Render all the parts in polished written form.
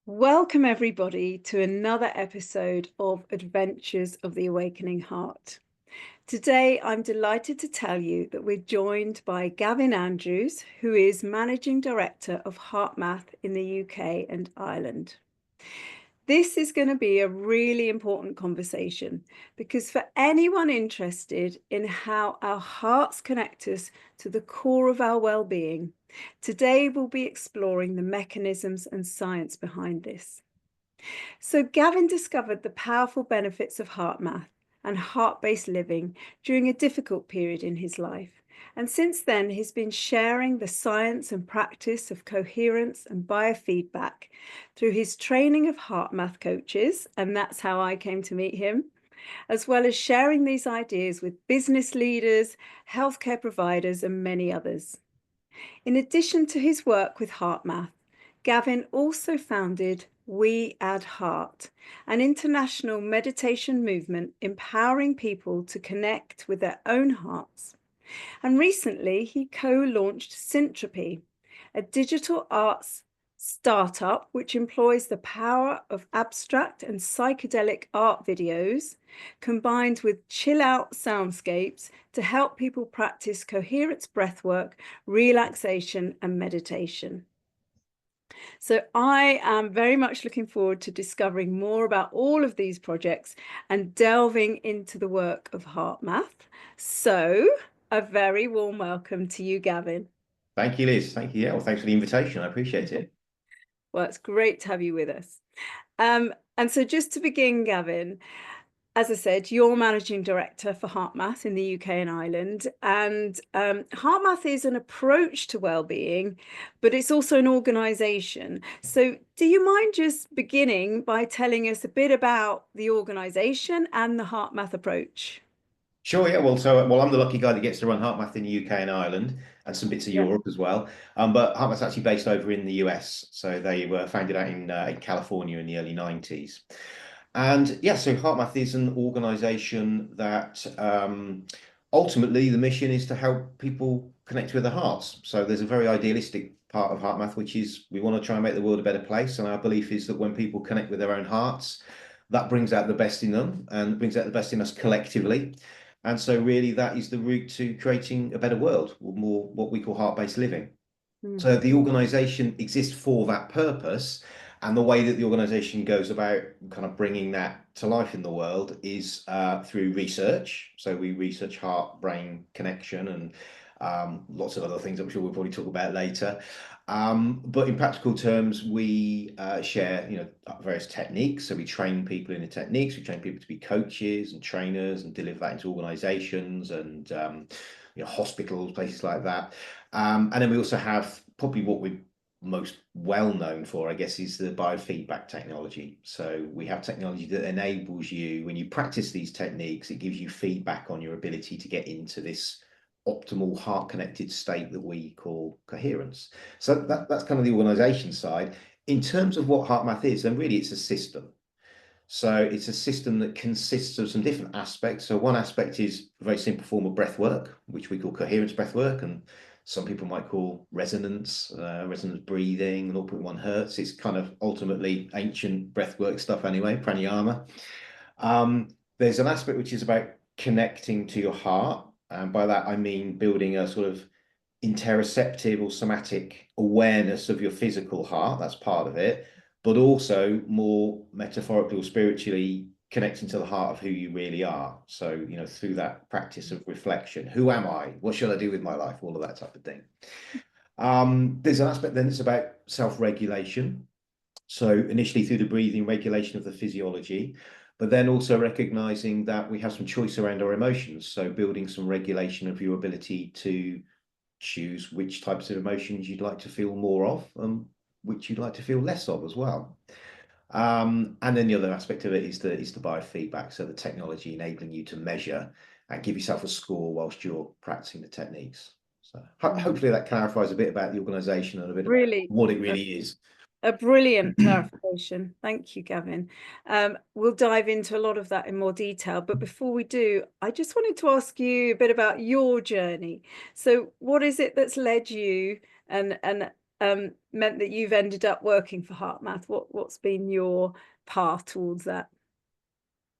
Welcome, everybody, to another episode of Adventures of the Awakening Heart. Today, I'm delighted to tell you that we're joined by Gavin Andrews, who is Managing Director of HeartMath in the UK and Ireland. This is going to be a really important conversation because for anyone interested in how our hearts connect us to the core of our well-being, today we'll be exploring the mechanisms and science behind this. So Gavin discovered the powerful benefits of HeartMath and heart-based living during a difficult period in his life. And since then, he's been sharing the science and practice of coherence and biofeedback through his training of HeartMath coaches, and that's how I came to meet him, as well as sharing these ideas with business leaders, healthcare providers, and many others. In addition to his work with HeartMath, Gavin also founded We Add Heart, an international meditation movement empowering people to connect with their own hearts. And recently, he co-launched Syntropy, a digital arts startup which employs the power of abstract and psychedelic art videos combined with chill-out soundscapes to help people practice coherence breathwork, relaxation, and meditation. So I am very much looking forward to discovering more about all of these projects and delving into the work of HeartMath. So a very warm welcome to you, Gavin. Thank you, Liz. Thank you. Yeah, well, thanks for the invitation. I appreciate it. Well, it's great to have you with us. And so just to begin, Gavin, as I said, you're managing director for HeartMath in the UK and Ireland. And HeartMath is an approach to well-being, but it's also an organization. So do you mind just beginning by telling us a bit about the organization and the HeartMath approach? Sure, yeah. I'm the lucky guy that gets to run HeartMath in the UK and Ireland and some bits of Yeah. Europe as well. But HeartMath's actually based over in the US. So they were founded out in California in the early 90s. And yeah, so HeartMath is an organization that ultimately the mission is to help people connect with their hearts. So there's a very idealistic part of HeartMath, which is we want to try and make the world a better place. And our belief is that when people connect with their own hearts, that brings out the best in them and brings out the best in us collectively. And so really that is the route to creating a better world, or more what we call heart-based living. Mm. So the organization exists for that purpose. And the way that the organization goes about kind of bringing that to life in the world is through research. So we research heart-brain connection and lots of other things I'm sure we'll probably talk about later. But in practical terms, we share, various techniques. So we train people in the techniques. We train people to be coaches and trainers and deliver that into organizations and hospitals, places like that. And then we also have probably what we're most well known for, I guess, is the biofeedback technology. So we have technology that enables you, when you practice these techniques, it gives you feedback on your ability to get into this optimal heart connected state that we call coherence. So that's kind of the organization side. In terms of what HeartMath is, then really it's a system. So it's a system that consists of some different aspects. So one aspect is a very simple form of breath work, which we call coherence breath work, and some people might call resonance breathing, 0.1 hertz. It's kind of ultimately ancient breathwork stuff anyway, pranayama. There's an aspect which is about connecting to your heart. And by that, I mean building a sort of interoceptive or somatic awareness of your physical heart. That's part of it, but also more metaphorically or spiritually connecting to the heart of who you really are. So, through that practice of reflection, who am I? What should I do with my life? All of that type of thing. There's an aspect then that's about self-regulation. So initially through the breathing, regulation of the physiology, but then also recognizing that we have some choice around our emotions. So building some regulation of your ability to choose which types of emotions you'd like to feel more of and which you'd like to feel less of as well. And then the other aspect of it is the biofeedback. So the technology enabling you to measure and give yourself a score whilst you're practicing the techniques. So hopefully that clarifies a bit about the organization and a bit about Really, what it really is. a brilliant clarification. Thank you, Gavin. We'll dive into a lot of that in more detail. But before we do, I just wanted to ask you a bit about your journey. So what is it that's led you and meant that you've ended up working for HeartMath. What's been your path towards that?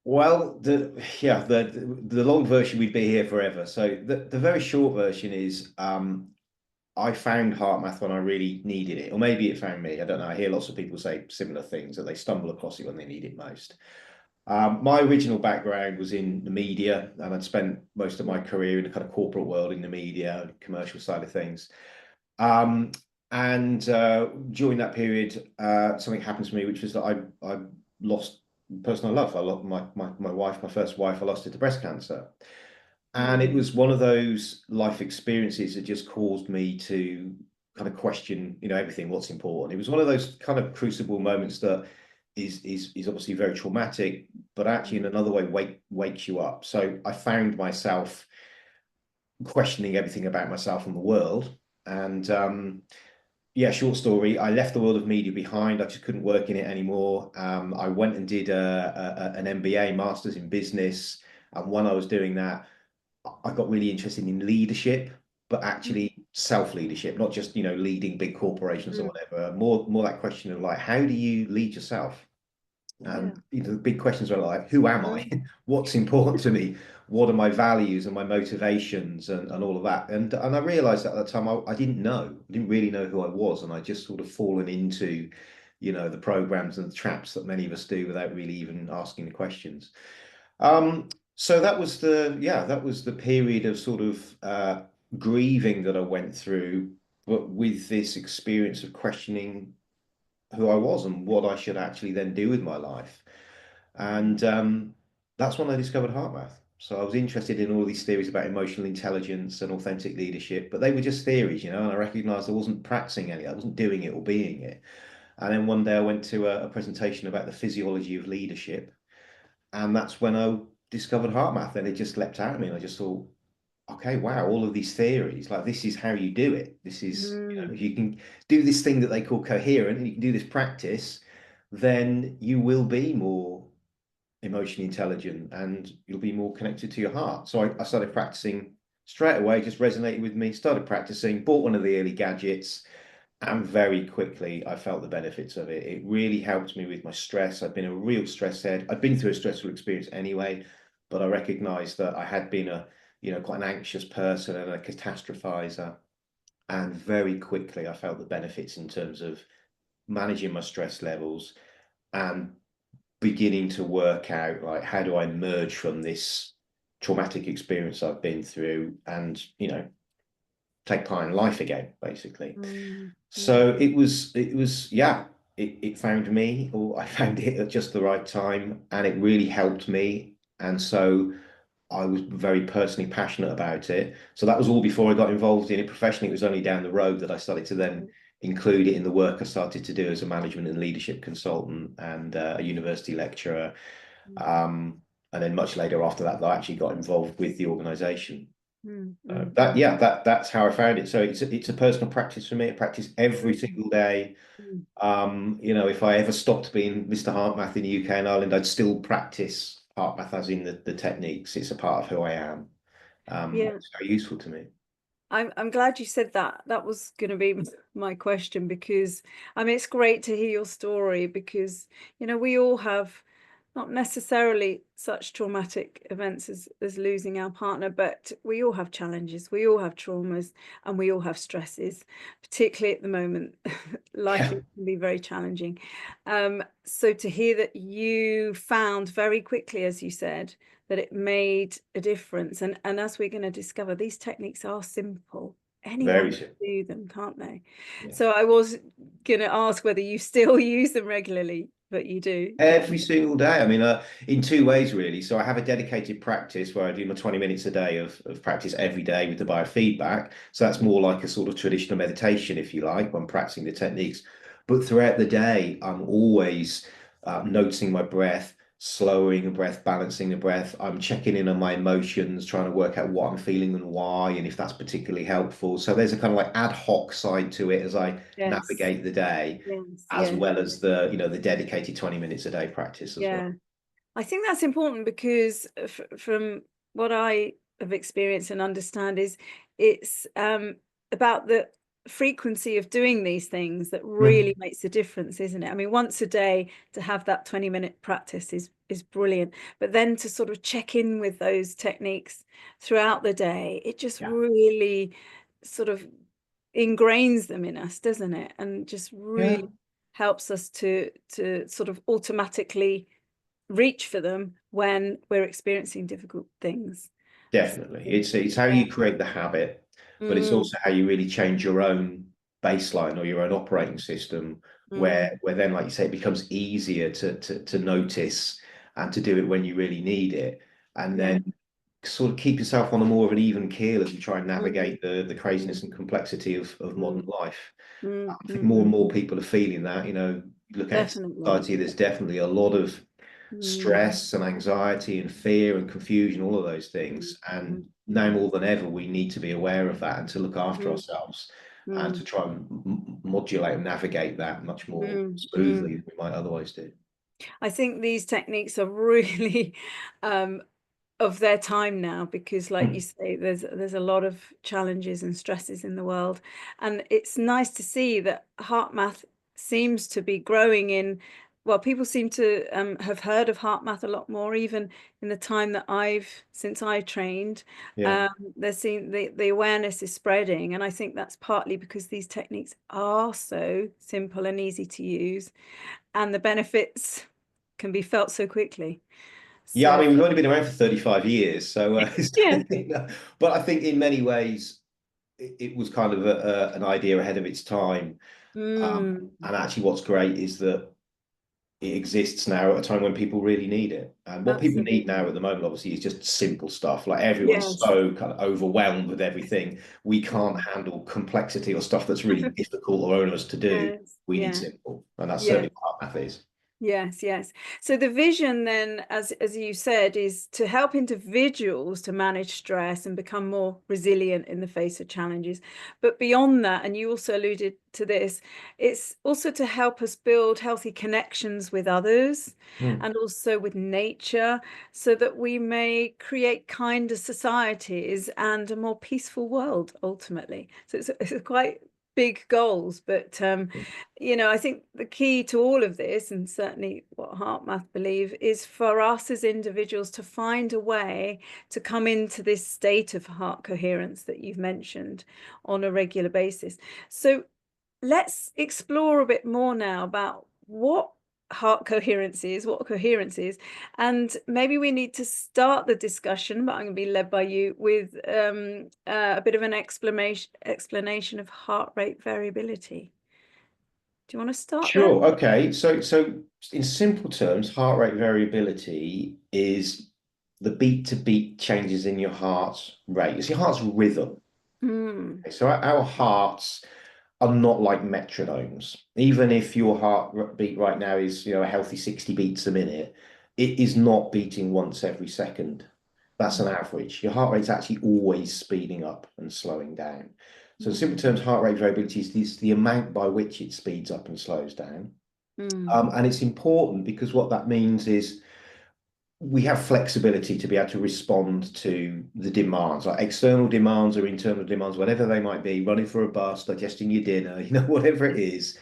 Well, the long version, we'd be here forever. So the very short version is I found heart math when I really needed it, or maybe it found me. I don't know. I hear lots of people say similar things, that they stumble across it when they need it most. My original background was in the media, and I'd spent most of my career in the kind of corporate world in the media, commercial side of things. Um, and during that period, something happened to me, which was that I lost the person I love. I lost my wife, my first wife. I lost her to breast cancer, and it Mm, was one of those life experiences that just caused me to kind of question, everything. What's important? It was one of those kind of crucible moments that is obviously very traumatic, but actually in mm, another way wakes you up. So I found myself questioning everything about myself and the world, and yeah, short story. I left the world of media behind. I just couldn't work in it anymore. I went and did an MBA, Masters in Business. And when I was doing that, I got really interested in leadership, but mm, actually self-leadership, not just, leading big corporations or mm. whatever. More that question of like, how do you lead yourself? Yeah. And the big questions were like, who am I? Mm, What's important to me? What are my values and my motivations and all of that? And I realized at that time I didn't know. I didn't really know who I was. And I just sort of fallen into, the programs and the traps that many of us do without really even asking the questions. So that was the period of sort of grieving that I went through, but with this experience of questioning who I was and what I should actually then do with my life. And that's when I discovered HeartMath. So I was interested in all these theories about emotional intelligence and authentic leadership, but they were just theories, and I recognized I wasn't practicing any, I wasn't doing it or being it. And then one day I went to a presentation about the physiology of leadership, and that's when I discovered HeartMath, and it just leapt out at me, and I just thought, okay, wow, all of these theories, like this is how you do it. This is, mm, if you can do this thing that they call coherent, and you can do this practice, then you will be more emotionally intelligent and you'll be more connected to your heart. So I started practicing straight away, just resonated with me, started practicing, bought one of the early gadgets, and very quickly I felt the benefits of it. It really helped me with my stress. I've been a real stress head. I've been through a stressful experience anyway, but I recognized that I had been quite an anxious person and a catastrophizer. And very quickly I felt the benefits in terms of managing my stress levels and beginning to work out, like, how do I emerge from this traumatic experience I've been through and take part in life again, basically. mm, yeah. So it was yeah, it found me, or I found it at just the right time, and it really helped me. And so I was very personally passionate about it. So that was all before I got involved in it professionally. It was only down the road that I started to then include it in the work I started to do as a management and leadership consultant and a university lecturer. Um, and then much later after that, I actually got involved with the organization. Mm, Uh, mm, that mm, yeah, that's how I found it. So it's a personal practice for me. I practice every mm, single day. mm. If I ever stopped being Mr. Heartmath in the UK and Ireland, I'd still practice Heartmath as in the techniques. It's a part of who I am. Yeah. It's very useful to me. I'm glad you said that. That was going to be my question because I mean it's great to hear your story because we all have not necessarily such traumatic events as losing our partner, but we all have challenges, we all have traumas, and we all have stresses, particularly at the moment. Life Yeah, can be very challenging. So to hear that you found very quickly, as you said, that it made a difference. And as we're going to discover, these techniques are simple. very Anyone simple. can do them, can't they? Yeah. So I was going to ask whether you still use them regularly, but you do, Every definitely. single day. I mean, in two ways, really. So I have a dedicated practice where I do my 20 minutes a day of practice every day with the biofeedback. So that's more like a sort of traditional meditation, if you like, when practicing the techniques. But throughout the day, I'm always noticing my breath, slowing the breath, balancing the breath. I'm checking in on my emotions, trying to work out what I'm feeling and why, and if that's particularly helpful. So there's a kind of like ad hoc side to it as I Yes, navigate the day, yes, as yeah, well as the dedicated 20 minutes a day practice as well. yeah. I think that's important because from what I have experienced and understand is it's about the frequency of doing these things that Mm. really makes a difference, isn't it? I mean, once a day to have that 20-minute practice is brilliant, but then to sort of check in with those techniques throughout the day, it just Yeah. really sort of ingrains them in us, doesn't it? And just Yeah. really helps us to sort of automatically reach for them when we're experiencing difficult things. Definitely. So, It's how yeah. you create the habit, but it's Mm, also how you really change your own baseline or your own operating system, mm, where then, like you say, it becomes easier to notice and to do it when you really need it. And yeah. then sort of keep yourself on a more of an even keel as you try and Mm, navigate the craziness mm, and complexity of modern mm, life. mm, I think mm, more and mm. more people are feeling that. You look at Definitely. society, there's definitely a lot of Mm, stress and anxiety and fear and confusion, all of those mm, things. And mm, now more than ever, we need to be aware of that and to look after mm, ourselves and to mm, try and modulate and navigate that much more mm, smoothly mm. than we might otherwise do. I think these techniques are really um, of their time now because, like you Mm. say, there's a lot of challenges and stresses in the world, and it's nice to see that heart math seems to be growing in. Well, people seem to have heard of heart math a lot more, even in the time that since I trained. Yeah. Um, there's seen the awareness is spreading, and I think that's partly because these techniques are so simple and easy to use, and the benefits can be felt so quickly. Yeah, I So, mean, we've only been around for 35 years, so yeah. but I think in many ways it was kind of an idea ahead of its time. Mm. And actually, what's great is that it exists now at a time when people really need it. And what people need now Absolutely. at the moment, obviously, is just simple stuff. Like everyone's Yes. so kind of overwhelmed with everything. We can't Mm. handle complexity or stuff that's really difficult or onerous to do. Yes. We need Yeah. simple. And that's Yes. certainly what math is. Yes, yes. So the vision then, as you said, is to help individuals to manage stress and become more resilient in the face of challenges. But beyond that, and you also alluded to this, it's also to help us build healthy connections with others Hmm. and also with nature so that we may create kinder societies and a more peaceful world ultimately. So it's quite big goals, but I think the key to all of this, and certainly what HeartMath believe, is for us as individuals to find a way to come into this state of heart coherence that you've mentioned on a regular basis. So let's explore a bit more now about what heart coherence is, and maybe we need to start the discussion, but I'm going to be led by you with a bit of an explanation of heart rate variability. Do you want to start there? Sure. Okay. So in simple terms, heart rate variability is the beat to beat changes in your heart's rate. It's your heart's rhythm. Mm, Okay, so our hearts are not like metronomes. Even if your heartbeat right now is, a healthy 60 beats a minute, it is not beating once every second. That's an average. Your heart rate's actually always speeding up and slowing down. So in simple mm, terms, heart rate variability is the amount by which it speeds up and slows down. mm, And it's important because what that means is we have flexibility to be able to respond to the demands, like external demands or internal demands, whatever they might be, running for a bus, digesting your dinner, whatever it is,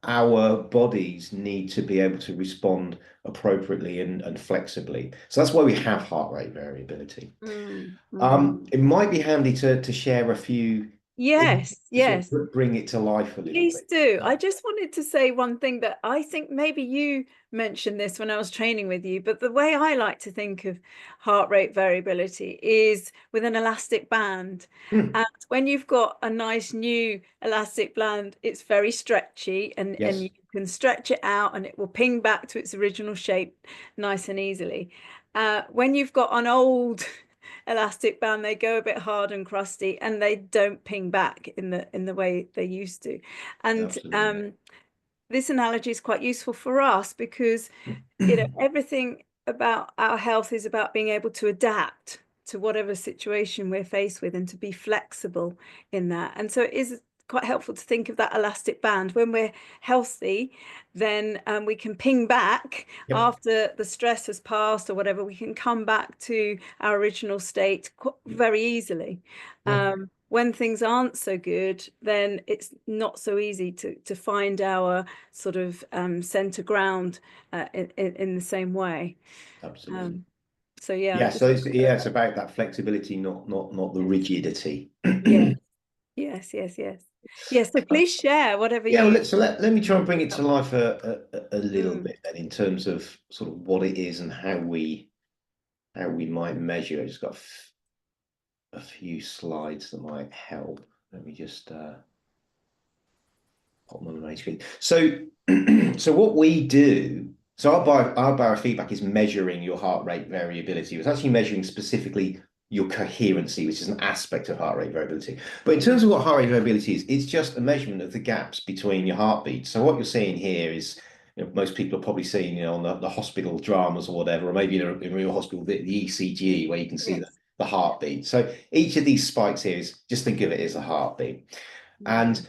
our bodies need to be able to respond appropriately and flexibly. So that's why we have heart rate variability. mm, mm. It might be handy to share a few Yes, to sort yes. of bring it to life a little Please bit. do. I just wanted to say one thing that I think maybe you mentioned this when I was training with you, but the way I like to think of heart rate variability is with an elastic band. Hmm. And when you've got a nice new elastic band, it's very stretchy and Yes, you can stretch it out and it will ping back to its original shape nice and easily. When you've got an old elastic band, they go a bit hard and crusty and they don't ping back in the way they used to. And absolutely. this analogy is quite useful for us because everything about our health is about being able to adapt to whatever situation we're faced with and to be flexible in that. And so it is quite helpful to think of that elastic band. When we're healthy, then we can ping back Yep. after the stress has passed or whatever. We can come back to our original state very easily. Yeah. When things aren't so good, then it's not so easy to find our sort of center ground in the same way. Absolutely. Um, so yeah, Yeah. just So it's about that flexibility, not the yes, rigidity. yes, yes, yes, yes. Yes, so please share whatever Yeah, well, you. let me try and bring it to life a little Mm, bit then in terms of sort of what it is and how we might measure it. I've just got a few slides that might help. Let me just pop them on the main screen. So so what we do, so our biofeedback is measuring your heart rate variability. It's actually measuring specifically your coherency, which is an aspect of heart rate variability. But in terms of what heart rate variability is, it's just a measurement of the gaps between your heartbeats. So what you're seeing here is, most people are probably seeing, on the hospital dramas or whatever, or maybe in a real hospital, the ECG, where you can see yes. the heartbeat. So each of these spikes here is, just think of it as a heartbeat. Mm, And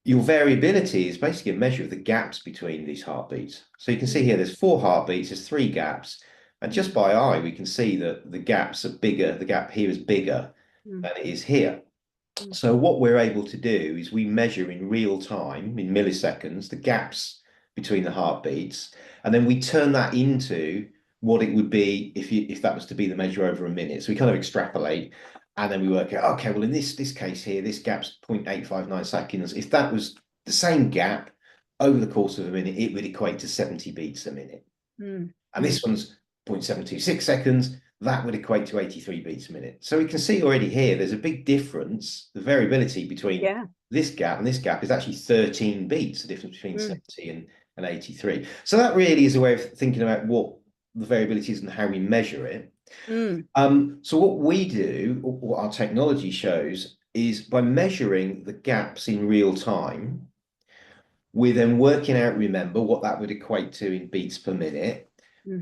your variability is basically a measure of the gaps between these heartbeats. So you can see here mm, there's 4 heartbeats, there's 3 gaps, and just mm, by eye we can see that the gaps are bigger. The gap here is bigger mm, than it is here. mm, So what we're able to do is we measure in real time, in milliseconds, the gaps between the heartbeats, and then we turn that into what it would be if that was to be the measure over a minute. So we kind of extrapolate, and then we work out, okay, well in this case here, this gap's 0.859 seconds. If that was the same gap over the course of a minute, it would equate to 70 beats a minute. mm, And mm. this one's 0.726 seconds. That would equate to 83 beats a minute. So we can see already here, there's a big difference. The variability between Yeah. this gap and this gap is actually 13 beats, the difference between Mm, 70 and 83. So that really is a way of thinking about what the variability is and how we measure it. mm, So what we do, or what our technology shows, is by measuring the gaps in real time, we're then working out, remember, what that would equate to in beats per minute.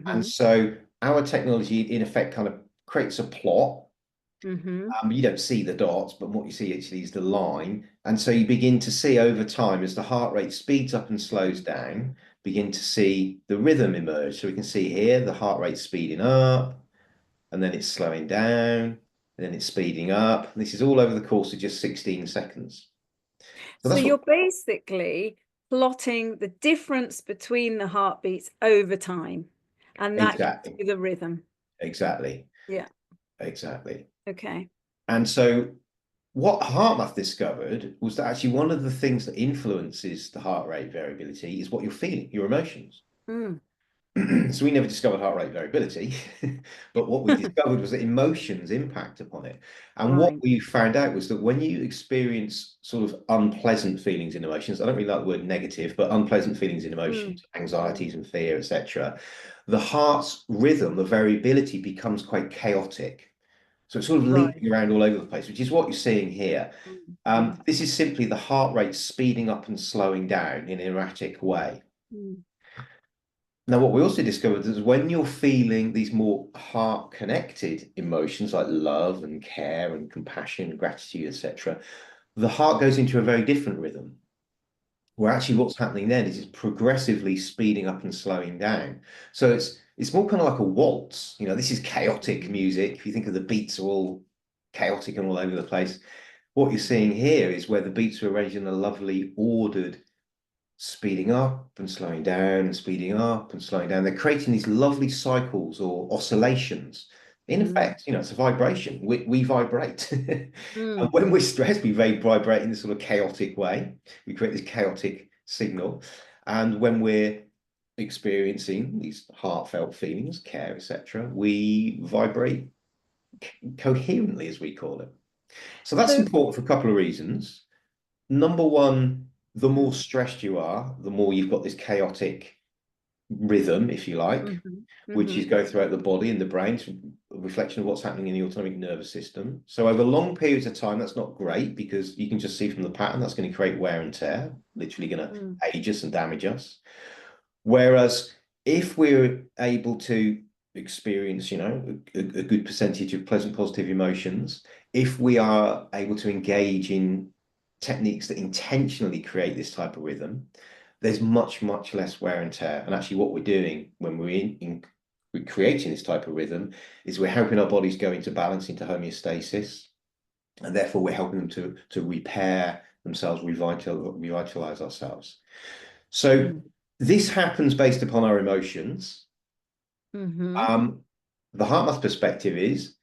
And mm-hmm, so our technology, in effect, kind of creates a plot. mm-hmm, You don't see the dots, but what you see actually is the line. And so you begin to see over time, as the heart rate speeds up and slows down, begin to see the rhythm emerge. So we can see here the heart rate speeding up, and then it's slowing down, and then it's speeding up. And this is all over the course of just 16 seconds. So So that's what you're basically plotting the difference between the heartbeats over time, and that gives exactly, you the rhythm. exactly, Yeah. exactly. Okay. And so what HeartMath discovered was that actually one of the things that influences the heart rate variability is what you're feeling, your emotions. Mm. So we never discovered heart rate variability, but what we discovered was that emotions impact upon it. And what Right. we found out was that when you experience sort of unpleasant feelings and emotions, I don't really like the word negative, but unpleasant feelings and Mm, emotions, mm, anxieties and fear, etc., the heart's rhythm, the variability becomes quite chaotic. So it's sort of right. leaping around all over the place, which is what you're seeing here. Mm, mm, This is simply the heart rate speeding up and slowing down in an erratic way. mm, Now, what we also discovered is when you're feeling these more heart-connected emotions like love and care and compassion and gratitude, etc., the heart goes into a very different rhythm, where actually mm, what's happening then is it's progressively speeding up and slowing down. So it's more kind of like a waltz. This is chaotic mm, music. If you think of the beats are all chaotic and all over the place, what you're seeing here is where the beats are arranged in a lovely, ordered, speeding up and slowing down and speeding up and slowing down. They're creating these lovely cycles or oscillations. In mm, effect, it's a vibration. We vibrate. And mm. when we're stressed, we vibrate in this sort of chaotic way. We create this chaotic signal. And when we're experiencing these heartfelt feelings, care, etc., we vibrate coherently, as we call it. So that's So, important for a couple of reasons. Number one, the more mm, stressed you are, the more you've got this chaotic rhythm, if you like, mhm, which is mhm, going throughout the body and the brain. It's a reflection of what's happening in the autonomic nervous system. So over long periods of time, that's not great because you can just see from the pattern that's going to create wear and tear, literally going to mm, age us and damage us. Whereas if we're able to experience, a good percentage of pleasant, positive emotions, if we are able to engage in techniques that intentionally create this type of rhythm, there's much, much less wear and tear. And actually what we're doing when we're creating this type of rhythm is we're helping our bodies go into balance, into homeostasis, and therefore we're helping them to repair themselves, revitalize ourselves. So Mm. this happens based upon our emotions. Mm-hmm. The heart math perspective is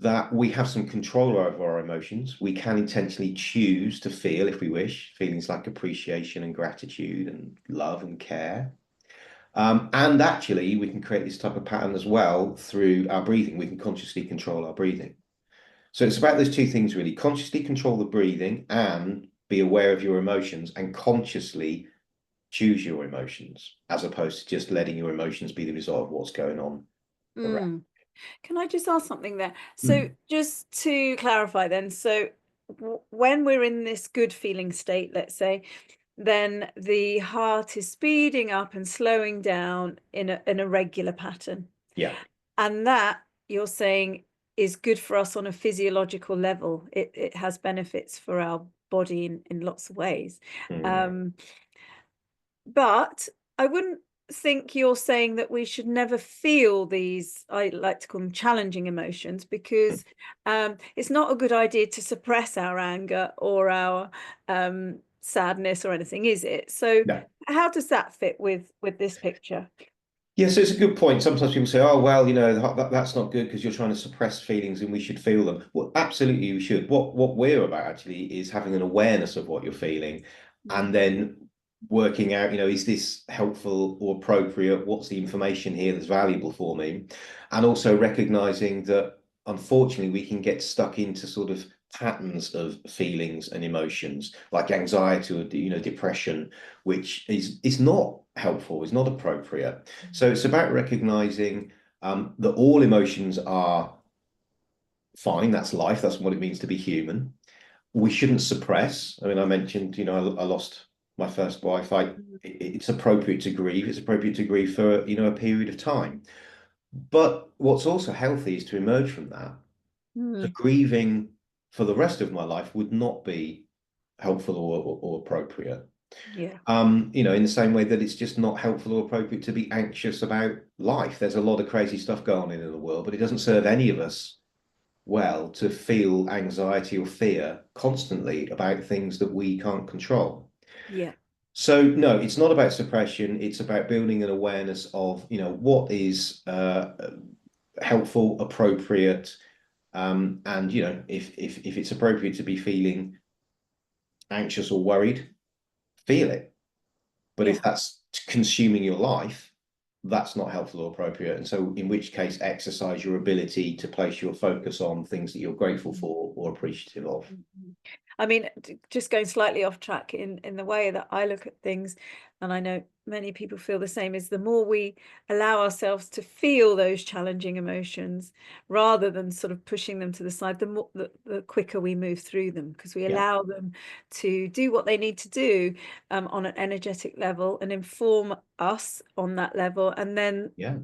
that we have some control over our emotions. We can intentionally choose to feel, if we wish, feelings like appreciation and gratitude and love and care. And actually, we can create this type of pattern as well through our breathing. We can consciously control our breathing. So it's about those two things, really. Consciously control the breathing and be aware of your emotions and consciously choose your emotions, as opposed to just letting your emotions be the result of what's going on around. Mm. Can I just ask something there? So Mm. just to clarify then, so when we're in this good feeling state, let's say, then the heart is speeding up and slowing down in a regular pattern. Yeah. And that you're saying is good for us on a physiological level. It has benefits for our body in lots of ways. Mm. Um, but I wouldn't think you're saying that we should never feel these, I like to call them challenging emotions, because it's not a good idea to suppress our anger or our sadness or anything, is it? So No. how does that fit with this picture? Yeah, so it's a good point. Sometimes people say, "Oh, well, that's not good because you're trying to suppress feelings, and we should feel them." Well, absolutely, we should. What we're about actually is having an awareness of what you're feeling, and Mm. then working out, is this helpful or appropriate? What's the information here that's valuable for me? And also recognizing that, unfortunately, we can get stuck into sort of patterns of feelings and emotions, like anxiety or depression, which is not helpful, is not appropriate. So it's about recognizing that all emotions are fine. That's life. That's what it means to be human. We shouldn't suppress. I mean, I mentioned, I lost my first wife. It's appropriate to grieve. It's appropriate to grieve for, a period of time. But what's also healthy is to emerge from that. So Mm. grieving for the rest of my life would not be helpful or appropriate. Yeah. In the same way that it's just not helpful or appropriate to be anxious about life. There's a lot of crazy stuff going on in the world, but it doesn't serve any of us well to feel anxiety or fear constantly about things that we can't control. Yeah. So no, it's not about suppression. It's about building an awareness of, what is helpful, appropriate, and if it's appropriate to be feeling anxious or worried, feel it. But if Yeah. that's consuming your life, that's not helpful or appropriate. And so, in which case, exercise your ability to place your focus on things that you're grateful for or appreciative of. Mhm. I mean, just going slightly off track in the way that I look at things, and I know many people feel the same, is the more we allow ourselves to feel those challenging emotions rather than sort of pushing them to the side, the quicker we move through them, because we Yeah, allow them to do what they need to do on an energetic level and inform us on that level. And then yeah,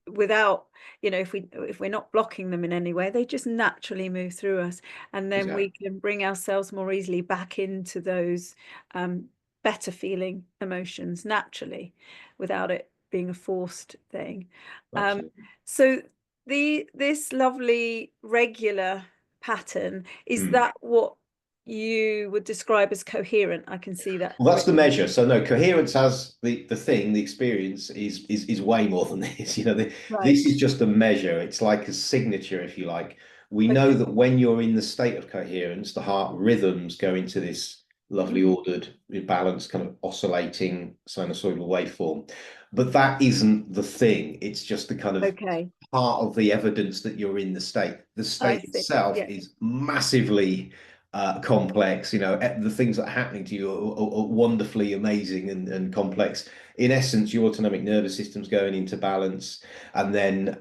without, if we're not blocking them in any way, they just naturally move through us, and then we exactly. can bring ourselves more easily back into those um, better feeling emotions naturally without it being a forced thing. um, Absolutely. so this lovely regular pattern, is Mm. that what you would describe as coherent? I can see that Well, that's the written. measure. So no, coherence as the thing, the experience is way more than this. This Right. is just a measure. It's like a signature, if you like. We know Okay. that when you're in the state of coherence, the heart rhythms go into this lovely Mm. ordered, balanced, kind of oscillating sinusoidal waveform. But that isn't the thing. It's just the kind of Okay. part of the evidence that you're in the state. The I state see. itself Yeah. is massively complex. The things that are happening to you are wonderfully amazing and complex. In essence, your autonomic nervous system's going into balance, and then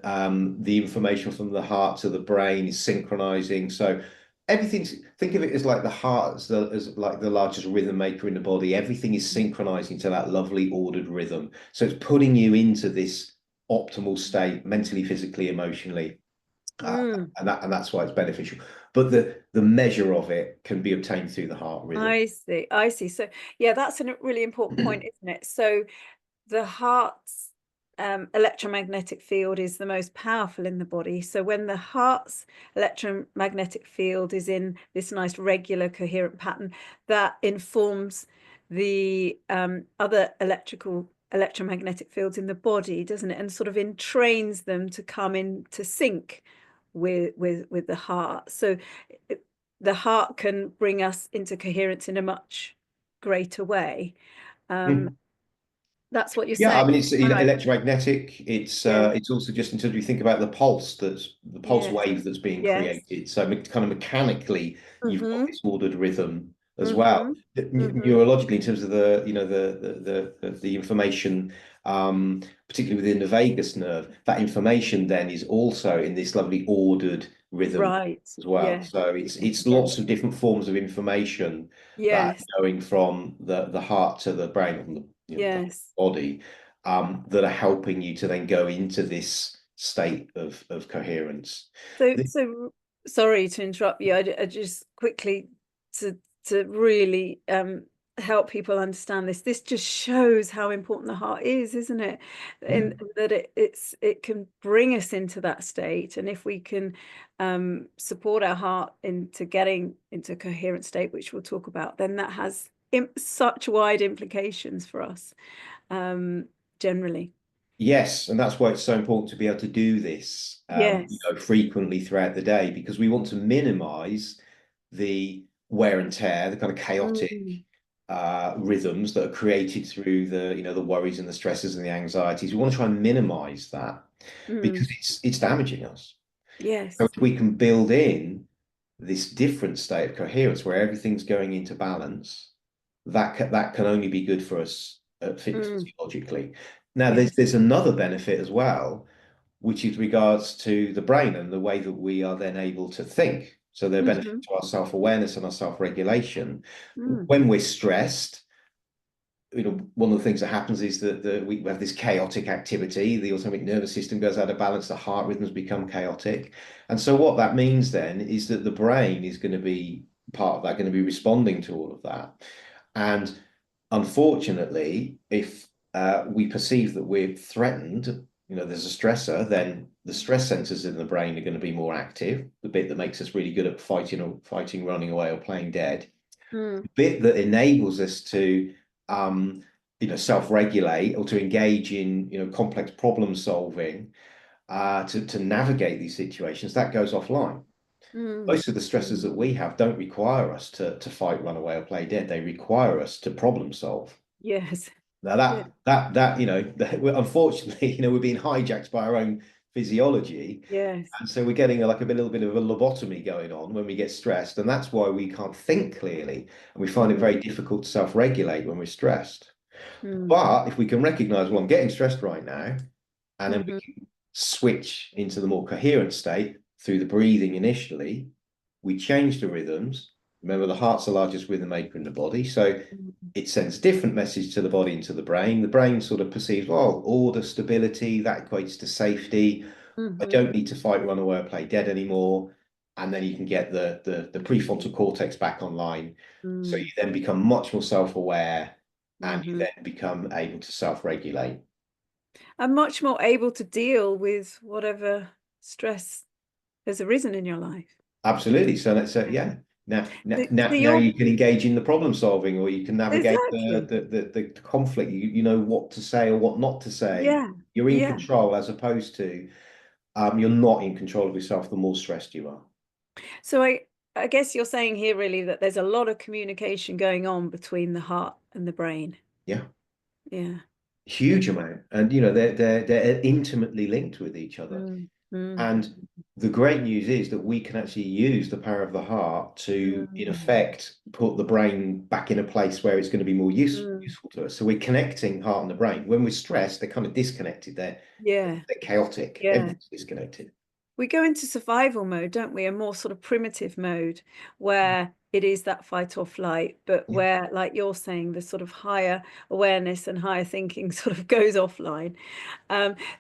the information from the heart to the brain is synchronizing. So everything's, think of it as like the heart as like the largest rhythm maker in the body. Everything is synchronizing to that lovely ordered rhythm. So it's putting you into this optimal state mentally, physically, emotionally. Mm. And that's why it's beneficial. But the measure of it can be obtained through the heart rhythm. I see. I see. So, yeah, that's a really important point, isn't it? So, the heart's electromagnetic field is the most powerful in the body. So when the heart's electromagnetic field is in this nice regular coherent pattern, that informs the other electromagnetic fields in the body, doesn't it? And sort of entrains them to come into sync with the heart. So it, the heart can bring us into coherence in a much greater way. Um, Mhm. that's what you're Yeah, saying, I mean it's right? electromagnetic. Yeah. It's also just until you think about the pulse Yes. wave that's being Yes. created. So kind of mechanically, you've got Mm-hmm. this ordered rhythm as well. Mm-hmm. Mm-hmm. Neurologically, in terms of the the information, particularly within the vagus nerve, that information then is also in this lovely ordered rhythm Right. as well. Yeah. So it's Yeah. lots of different forms of information that Yes. are going from the heart to the brain, from the the Yes. body, that are helping you to then go into this state of coherence. So sorry to interrupt you. I just quickly to really help people understand this. This just shows how important the heart is, isn't it? Yeah. In that it can bring us into that state, and if we can support our heart into getting into a coherent state, which we'll talk about, then that has such wide implications for us generally. Yes, and that's why it's so important to be able to do this, Yes. frequently throughout the day, because we want to minimize the wear and tear, the kind of chaotic Mm, rhythms that are created through the worries and the stresses and the anxieties. We want to try and minimize that because mm, it's damaging us. So yes. if we can build in this different state of coherence where everything's going into balance, that can only be good for us Mm, physiologically. Now, yes. there's another benefit as well, which is regards to the brain and the way that we are then able to think. So there are benefits Hmm. to our self-awareness and our self-regulation. Mm, When we're stressed, one of the things that happens is that we have this chaotic activity. The autonomic nervous system goes out of balance. The heart rhythms become chaotic. And so what that means then is that the brain is going to be part of that, going to be responding to all of that. And unfortunately, if we perceive that we're threatened, there's a stressor, then the stress centers in the brain are going to be more active, the bit that makes us really good at fighting, running away, or playing dead. mm, The bit that enables us to self-regulate or to engage in complex problem solving, to navigate these situations, that goes offline. mm, Most of the stresses that we have don't require us to fight, run away, or play dead. They require us to problem solve. yes. Now Yeah. unfortunately, we're being hijacked by our own physiology, Yes. and so we're getting like a little bit of a lobotomy going on when we get stressed, and that's why we can't think clearly, and we find it Mm, very difficult to self-regulate when we're stressed. mm, But if we can recognize, well, I'm getting stressed right now, and then we hmm. can switch into the more coherent state through the breathing initially, we change the rhythms. Remember, the heart's the largest rhythm maker in the body. So Mm, it sends a different message to the body and to the brain. The brain sort of perceives, well, order, stability, that equates to safety. I mm-hmm. don't need to fight, run away, or play dead anymore. And then you can get the prefrontal cortex back online. So you Mm, then become much more self-aware, and you hmm. then become able to self-regulate. I'm much more able to deal with whatever stress has arisen in your life. Absolutely. So that's yeah. So Now you're you can engage in the problem solving, or you can navigate exactly. the conflict. You know what to say or what not to say. Yeah. You're in Yeah. control, as opposed to you're not in control of yourself the more stressed you are. So I guess you're saying here really that there's a lot of communication going on between the heart and the brain. Yeah, Yeah. huge amount, and they're intimately linked with each other. Mm, mm, And the great news is that we can actually use the power of the heart to, in mm, effect, put the brain back in a place where it's going to be more mm. useful to us. So we're connecting heart and the brain. When we're stressed, they're kind of disconnected. Yeah. They're chaotic. Yeah. Everything's disconnected. We go into survival mode, don't we? A more sort of primitive mode where it is that fight or flight, but Yeah. where, like you're saying, the sort of higher awareness and higher thinking sort of goes offline.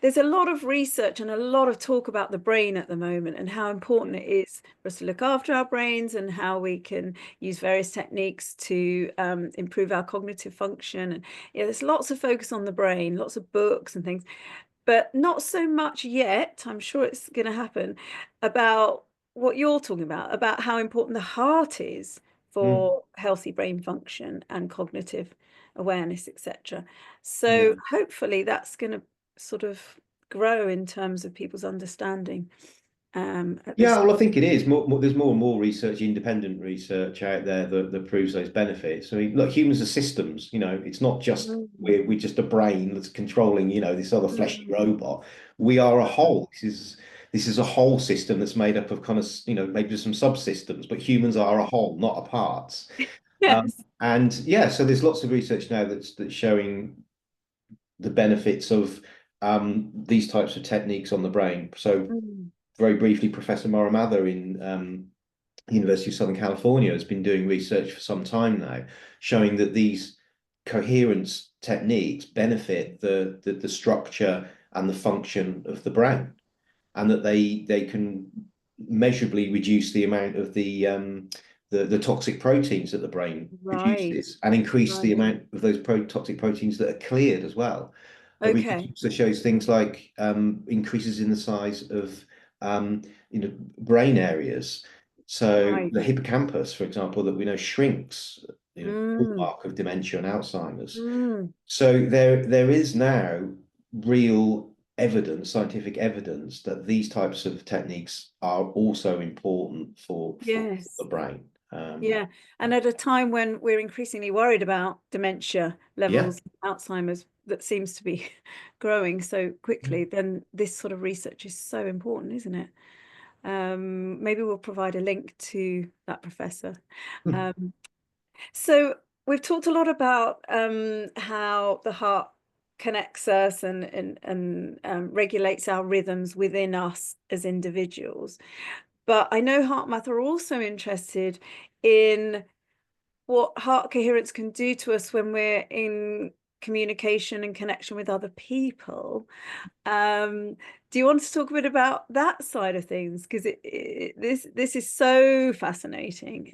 There's a lot of research and a lot of talk about the brain at the moment and how important it is for us to look after our brains and how we can use various techniques to improve our cognitive function. And yeah, there's lots of focus on the brain, lots of books and things, but not so much yet. I'm sure it's going to happen about what you're talking about how important the heart is Mm. for healthy brain function and cognitive awareness, etc. Yeah. So hopefully that's going to sort of grow in terms of people's understanding at this Yeah, well, I stage. think it is. There's more and more research, independent research out there that proves those benefits. I mean, look, humans are systems. It's not just Mm, we're just a brain that's controlling, this other fleshy mm, robot. We are a right. whole. This is a whole system that's made up of kind of, maybe some subsystems, but humans are a whole, not a parts. Yes. And yeah, so there's lots of research now that's showing the benefits of these types of techniques on the brain. So Mm, very briefly, Professor Moramather in University of Southern California has been doing research for some time now, showing that these coherence techniques benefit the structure and the function of the brain, and that they can measurably reduce the amount of the toxic proteins that the brain right. produces and increase the Right. amount of those toxic proteins that are cleared as well. The research Okay. also shows things like increases in the size of um, brain areas. So Right. the hippocampus, for example, that we know shrinks, Mm, hallmark of dementia and Alzheimer's. mm, So there is now real evidence, scientific evidence, that these types of techniques are also important for the yes. brain. Yeah, and at a time when we're increasingly worried about dementia Yeah. levels, Alzheimer's that seems to be growing so quickly, then this sort of research is so important, isn't it? Maybe we'll provide a link to that professor. Um, so we've talked a lot about how the heart connects us and regulates our rhythms within us as individuals. But I know HeartMath are also interested in what heart coherence can do to us when we're in communication and connection with other people. Um, do you want to talk a bit about that side of things? Because this is so fascinating.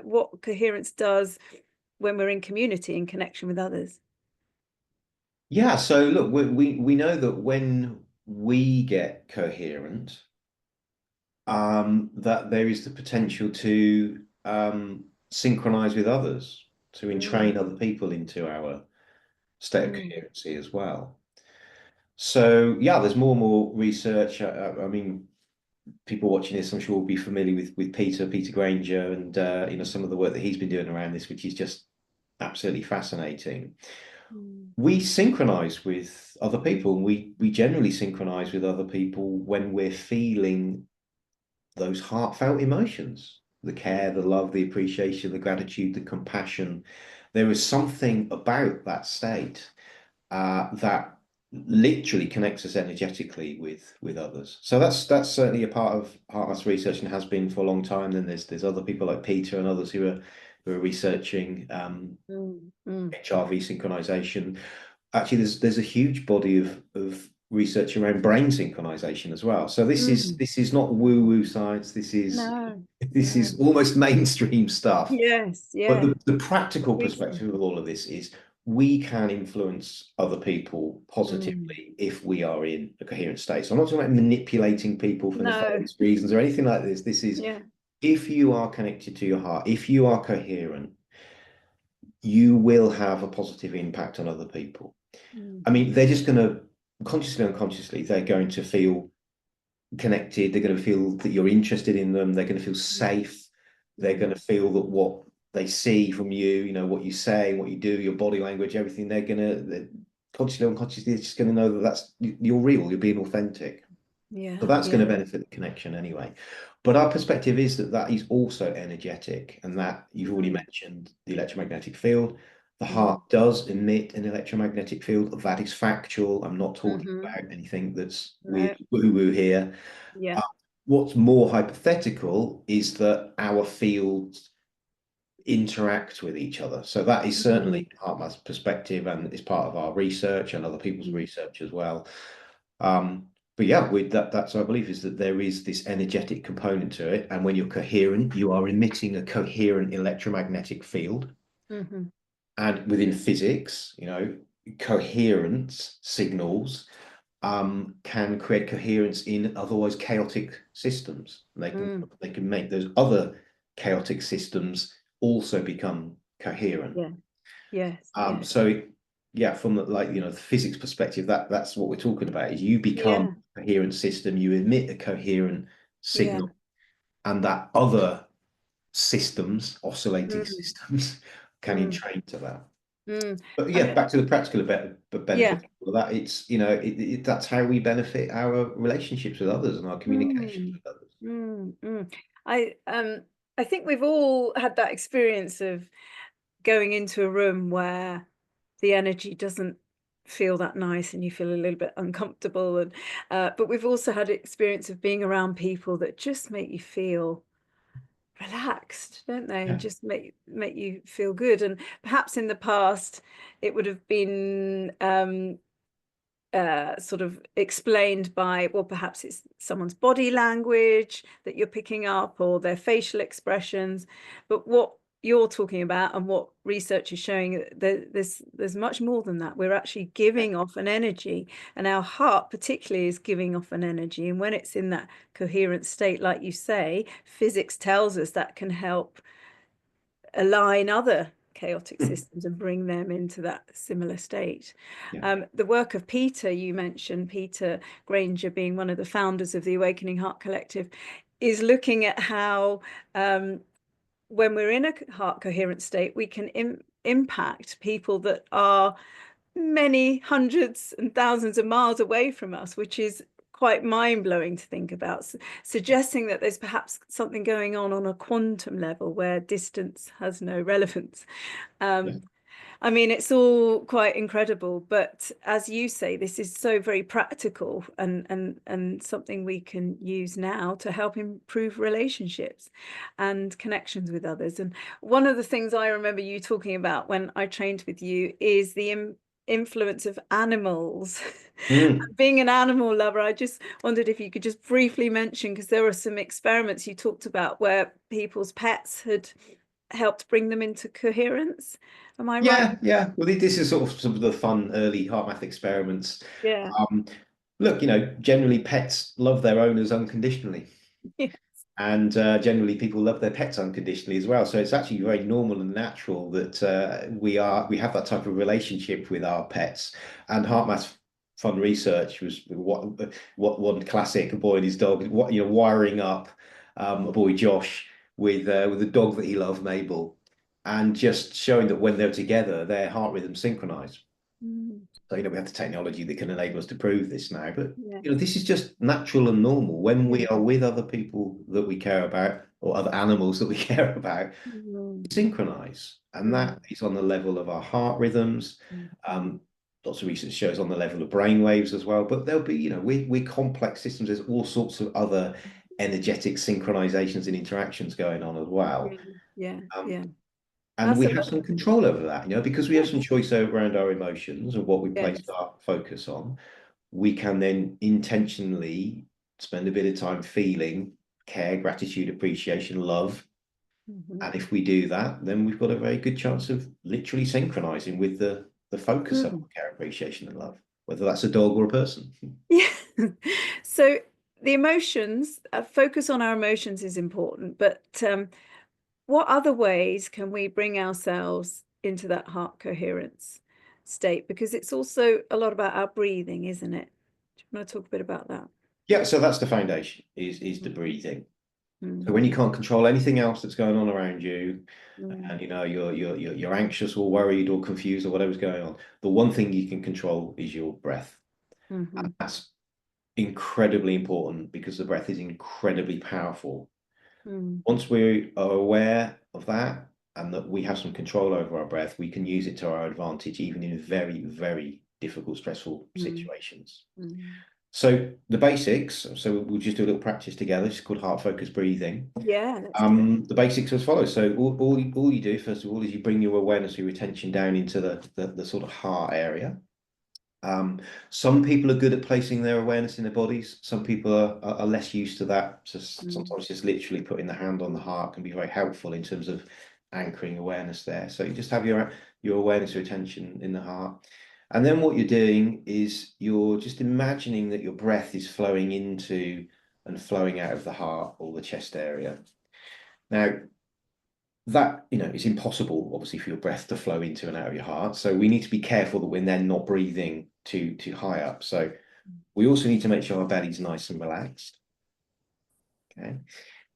What coherence does when we're in community and connection with others. Yeah. So look, we know that when we get coherent, that there is the potential to synchronize with others, to Mm, entrain other people into our state of mm, coherency as well. So yeah, there's more and more research. I mean, people watching this, I'm sure, will be familiar with Peter Granger, and some of the work that he's been doing around this, which is just absolutely fascinating. mm, We synchronize with other people, and we generally synchronize with other people when we're feeling those heartfelt emotions, the care, the love, the appreciation, the gratitude, the compassion. There is something about that state that literally connects us energetically with others. So that's certainly a part of HeartMath's research and has been for a long time. Then there's other people like Peter and others who are researching mm, mm, HRV synchronization. Actually, there's a huge body of research around brain synchronization as well. So this is mm. this is not woo-woo science. This is No, this no. is almost mainstream stuff. Yes, But yeah. the practical Recent. perspective of all of this is we can influence other people Mm. positively if we are in a coherent state. So I'm not talking about manipulating people for No, nefarious reasons or anything like this. This is yeah. if you are connected to your heart, if you are coherent, you will have a positive impact on other people. Mm, I mean, they're just going to consciously, unconsciously, they're going to feel connected. They're going to feel that you're interested in them. They're going to feel mm, safe. They're going mm. to feel that what they see from you, what you say, what you do, your body language, everything, they're consciously, unconsciously, they're just going to know that you're real, you're being authentic. So Yeah, that's going yeah. to benefit the connection anyway. But our perspective is that that is also energetic, and that you've already Mm, mentioned the electromagnetic field. The mm, heart does emit an electromagnetic field. That is factual. I'm not talking hmm. about anything that's weird No, woo-woo here. yeah. Uh, what's more hypothetical is that our fields interact with each other. So that is Mm, certainly HeartMath's perspective, and is part of our research and other people's mm, research as well. But yeah, that's our belief, is that there is this energetic component to it, and when you're coherent, you are emitting a coherent electromagnetic field. mhm. And within physics, coherence signals can create coherence in otherwise chaotic systems. Mm, They can make those other chaotic systems also become coherent. yeah. Yes. Yes. So yeah, from the physics perspective, that's what we're talking about, is you become Yeah. a coherent system, you emit a coherent Yeah. signal, and that other systems, oscillating Mm, systems, can mm, entrain to that. mm. But I yeah, mean, back to the practical yeah. benefit of that. It's, that's how we benefit our relationships with others and our communication Mm, with others. mm, mm. I um I think we've all had that experience of going into a room where the energy doesn't feel that nice and you feel a little bit uncomfortable, and but we've also had experience of being around people that just make you feel relaxed, don't they? And Yeah. just make you feel good. And perhaps in the past it would have been sort of explained by, well, perhaps it's someone's body language that you're picking up or their facial expressions. But what you're talking about and what research is showing, there's much more than that. We're actually giving off an energy, and our heart particularly is giving off an energy. And when it's in that coherent state, like you say, physics tells us that can help align other chaotic systems and bring them into that similar state. Yeah. The work of Peter, you mentioned, Peter Granger being one of the founders of the Awakening Heart Collective, is looking at how when we're in a heart coherent state, we can impact people that are many hundreds and thousands of miles away from us, which is quite mind-blowing to think about, suggesting that there's perhaps something going on a quantum level where distance has no relevance. Yeah. Um, I mean, it's all quite incredible, but as you say, this is so very practical and something we can use now to help improve relationships and connections with others. And one of the things I remember you talking about when I trained with you is the influence of animals. Mm. Being an animal lover, I just wondered if you could just briefly mention, because there were some experiments you talked about where people's pets had helped bring them into coherence. Am I right? Yeah, yeah. Well, this is sort of some of the fun early heart math experiments. Yeah. Um, Look, generally pets love their owners unconditionally. Yeah. And generally, people love their pets unconditionally as well. So it's actually very normal and natural that we have that type of relationship with our pets. And HeartMath's fun research was what one classic, a boy and his dog, wiring up a boy Josh with a dog that he loved, Mabel, and just showing that when they're together, their heart rhythms synchronize. Mm, So, we have the technology that can enable us to prove this now, but yeah. this is just natural and normal. When Yeah. we are with other people that we care about or other animals that we care about, Mm, synchronize. And mm, that is on the level of our heart rhythms. mm, Um, Lots of research shows on the level of brain waves as well. But there'll be, we're complex systems. There's all sorts of other energetic synchronizations and interactions going on as well. mm, yeah. Um, Yeah. and That's we a have lot. some control over that, because we have some Yes. choice around our emotions and what we place Yes. our focus on. We can then intentionally spend a bit of time feeling care, gratitude, appreciation, love. Mhm. And if we do that, then we've got a very good chance of literally synchronizing with the focus of Mm. care, appreciation, and love, whether that's a dog or a person. Yeah. So the emotions, focus on our emotions is important, but what other ways can we bring ourselves into that heart coherence state? Because it's also a lot about our breathing, isn't it? Do you want to talk a bit about that? Yeah, so that's the foundation, is the Mm, breathing. So mm, when you can't control anything else that's going on around you, mm, and you're anxious or worried or confused or whatever's going on, the one thing you can control is your breath. And mhm, that's incredibly important because the breath is incredibly powerful. mm, Once we are aware of that and that we have some control over our breath, we can use it to our advantage, even in very, very difficult, stressful mm, situations. mm. So the basics, so we'll just do a little practice together. It's called heart focused breathing. Yeah, let's do it. The basics are as follows. So all you do, first of all, is you bring your awareness, your attention down into the sort of heart area. Some people are good at placing their awareness in their bodies. Some people are less used to that. Just Mm. sometimes just literally putting the hand on the heart can be very helpful in terms of anchoring awareness there. So you just have your awareness, your attention in the heart. And then what you're doing is you're just imagining that your breath is flowing into and flowing out of the heart or the chest area. Now, that, it's impossible, obviously, for your breath to flow into and out of your heart. So we need to be careful that we're then not breathing too high up. So we also need to make sure our belly's nice and relaxed. Okay.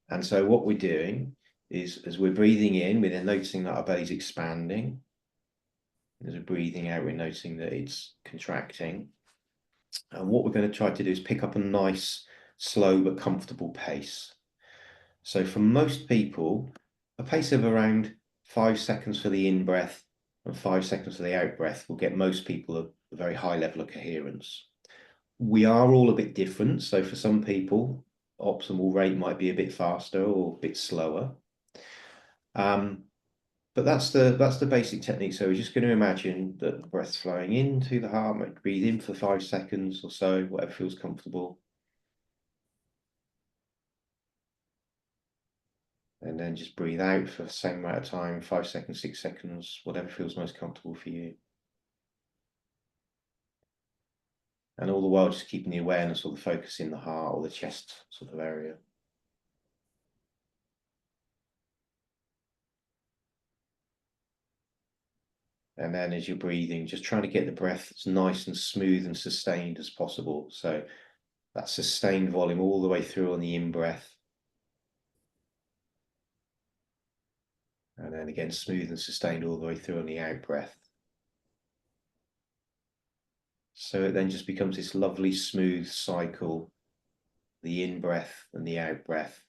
And so what we're doing is, as we're breathing in, we're then noticing that our belly's expanding. As we're breathing out, we're noticing that it's contracting. And what we're going to try to do is pick up a nice, slow but comfortable pace. So for most people, a pace of around 5 seconds for the in breath and 5 seconds for the out breath will get most people a very high level of coherence. We are all a bit different. So for some people, optimal rate might be a bit faster or a bit slower. But that's the basic technique. So we're just going to imagine that the breath's flowing into the heart, breathe in for 5 seconds or so, whatever feels comfortable. And then just breathe out for the same amount of time, 5 seconds, 6 seconds, whatever feels most comfortable for you. And all the while just keeping the awareness or the focus in the heart or the chest sort of area. And then as you're breathing, just trying to get the breath as nice and smooth and sustained as possible. So that sustained volume all the way through on the in-breath. And then again, smooth and sustained all the way through on the out-breath. So it then just becomes this lovely smooth cycle, the in-breath and the out-breath.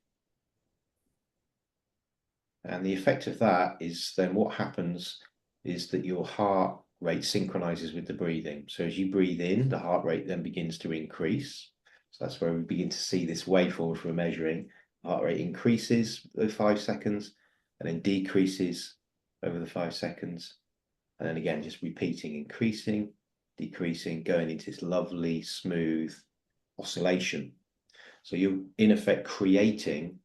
And the effect of that is then what happens is that your heart rate synchronizes with the breathing. So as you breathe in, the heart rate then begins to increase. So that's where we begin to see this waveform for measuring. Heart rate increases over 5 seconds and then decreases over the 5 seconds. And then again, just repeating, increasing, decreasing, going into this lovely, smooth oscillation. So you're in effect creating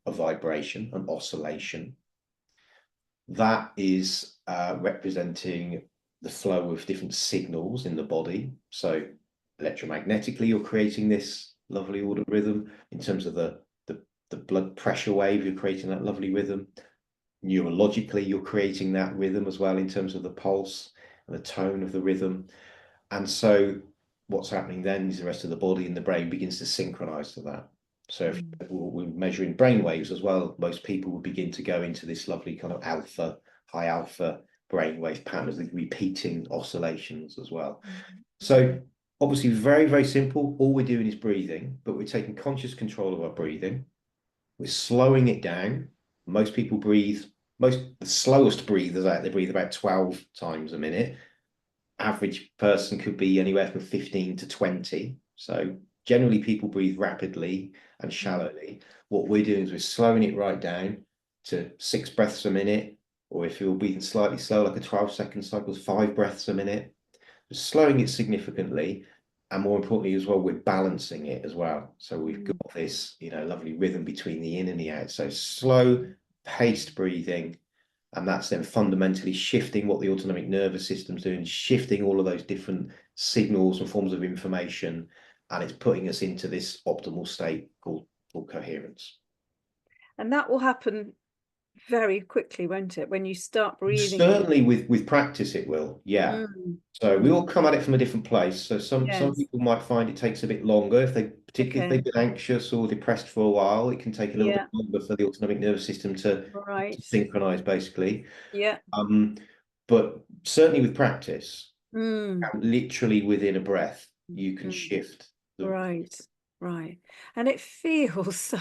a vibration, an oscillation. That is representing the flow of different signals in the body. So electromagnetically, you're creating this lovely ordered rhythm. In terms of the blood pressure wave, you're creating that lovely rhythm. Neurologically, you're creating that rhythm as well in terms of the pulse and the tone of the rhythm. And so what's happening then is the rest of the body and the brain begins to synchronize to that. So if we're measuring brain waves as well, most people will begin to go into this lovely kind of high alpha brainwave patterns, with repeating oscillations as well. So obviously very, very simple. All we're doing is breathing, but we're taking conscious control of our breathing. We're slowing it down. Most people breathe, the slowest breathers out, they breathe about 12 times a minute. Average person could be anywhere from 15 to 20. So generally people breathe rapidly and shallowly. What we're doing is we're slowing it right down to 6 breaths a minute, or if you're breathing slightly slow, like a 12-second cycle, 5 breaths a minute. Just slowing it significantly, and more importantly as well, we're balancing it as well. So we've got this, lovely rhythm between the in and the out. So slow, paced breathing, and that's then fundamentally shifting what the autonomic nervous system's doing, shifting all of those different signals and forms of information, and it's putting us into this optimal state called coherence. And that will happen very quickly, won't it? When you start breathing in. Certainly with practice it will, yeah. So we all come at it from a different place. So some Yes. people might find it takes a bit longer, particularly if Okay. they've been anxious or depressed for a while. It can take a little bit Yeah. longer for the autonomic nervous system to Right. synchronize, basically. Yeah. But certainly with practice, Mm. literally within a breath, you can Mm. shift the Right. Right. And it feels so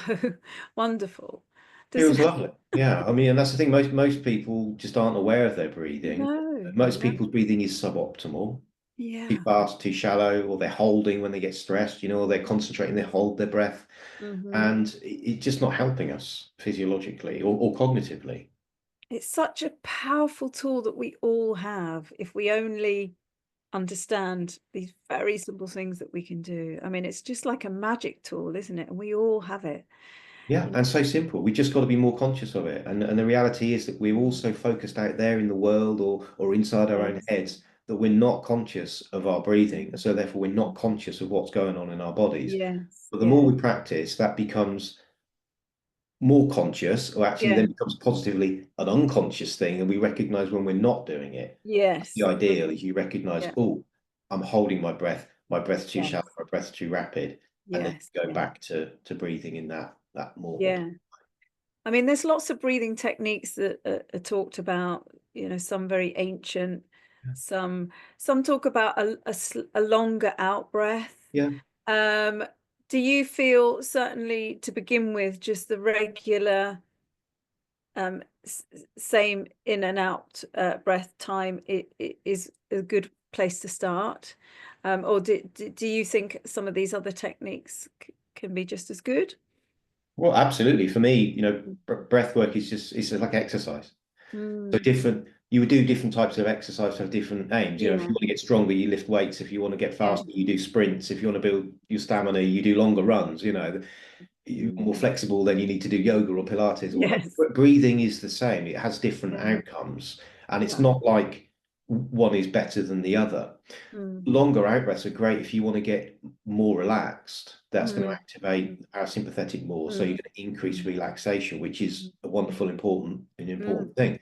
wonderful. Does feels it? lovely. Yeah, I mean, and that's the thing. Most people just aren't aware of their breathing. No, Most no. people's breathing is suboptimal. too Yeah. fast, too shallow, or they're holding when they get stressed, or they're concentrating, they hold their breath, Hmm. and it's just not helping us physiologically or cognitively. It's such a powerful tool that we all have if we only understand these very simple things that we can do. I mean, it's just like a magic tool, isn't it? And we all have it. Yeah, You know? and so simple. We just got to be more conscious of it. And the reality is that we're also focused out there in the world or inside our own Yes. heads that we're not conscious of our breathing. So therefore we're not Mm. conscious of what's going on in our bodies. Yes. But the more Yeah. we practice, that becomes more conscious, or actually Yeah. then becomes positively an unconscious thing, and we recognize when we're not doing it. The Yes. ideal is you recognize, Yeah. oh, I'm holding my breath's too Yes. shallow, my breath's too rapid, and then Yes. go Yeah. back to breathing in that more. Yeah. I mean, there's lots of breathing techniques that are talked about, some very ancient, some some talk about a longer out breath. Yeah. Um, do you feel, certainly to begin with, just the regular same in and out breath time it is a good place to start? Or do you think some of these other techniques can be just as good? Well, absolutely. For me, breath work is it's like exercise. So Mm, different, you would do different types of exercise to have different aims. If yeah. you want to get stronger, you lift weights. If you want to get Yeah. faster, you do sprints. If you want to build your stamina, you do longer runs. You're Mm. more flexible, then you need to do yoga or Pilates or whatever. Yes. But breathing is the same. It has different Yeah. outcomes, and it's Right. not like one is better than the other. Mm. Longer out breaths are great if you want to get more relaxed. That's going to Mm. activate the parasympathetic more, so you're Mm. going to increase relaxation, which Mm. is a wonderful, an Mm. important thing.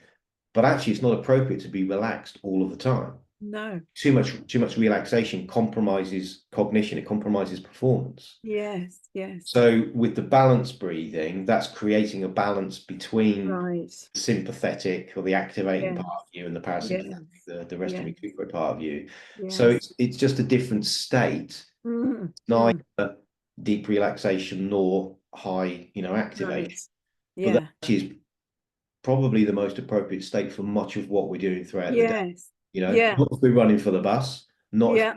But actually, it's not appropriate to be relaxed all of the time. No. Too much relaxation compromises cognition. It compromises performance. Yes. Yes. So with the balance breathing, that's creating a balance between Right. the sympathetic or the activating Yes. part of you and the Yes. parasympathetic, the rest and Yes. recuperate part of you. So Yes. it's just a different state, Mm. Mm. neither deep relaxation nor high, Right. activation. But that Yeah. actually is probably the most appropriate state for much of what we're doing throughout the day. Yes. Yeah. Not if we're running for the bus, not if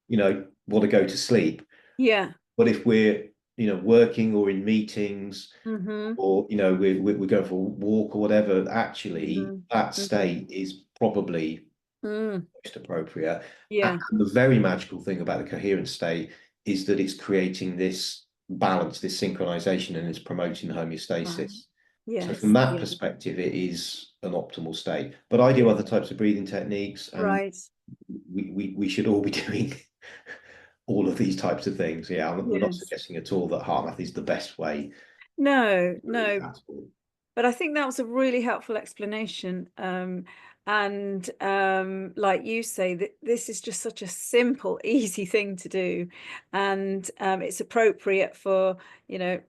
Yeah. want to go to sleep, Yeah. but if we're working or in meetings, Mhm. or we're going for a walk or whatever, actually Mhm. that Mhm. state is probably Mm. most appropriate. Yeah. And the very magical thing about the coherent state is that it's creating this balance, this synchronization, and it's promoting Right. homeostasis. So from Yes. that Yeah. perspective, it is an optimal state. But I do Yeah. other types of breathing techniques, and Right. we should all be doing all of these types of things. Yeah, we're not Yes. suggesting at all that heart math is the best way No, to breathe no, at all. but I think that was a really helpful explanation. And like you say, that this is just such a simple, easy thing to do, and it's appropriate for you know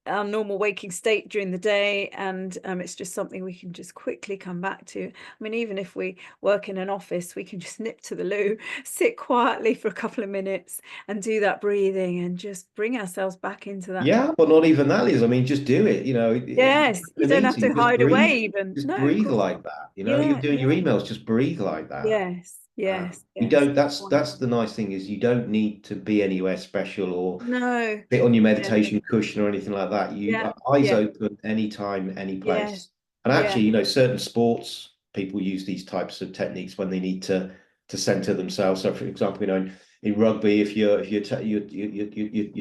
our normal waking state during the day, and it's just something we can just quickly come back to. I mean, even if we work in an office, we can just nip to the loo, sit quietly for a couple of minutes, and do that breathing, and just bring ourselves back into that. Yeah, but not even that, Liz. I mean, just do it. Yes, In you a don't have meeting, to hide away even. just No, of breathe course like not. that. You're Yeah, doing your yeah. emails, just breathe like that. Yes, yes, You yes. don't. That's Wonderful. the nice thing is you don't need to be anywhere special or No. sit on your No. meditation cushion or anything like that. You Yeah, eyes yeah, open, anytime, any yes, place. And yeah. actually, certain sports people use these types of techniques when they need to center themselves. So, for example, in rugby, if you're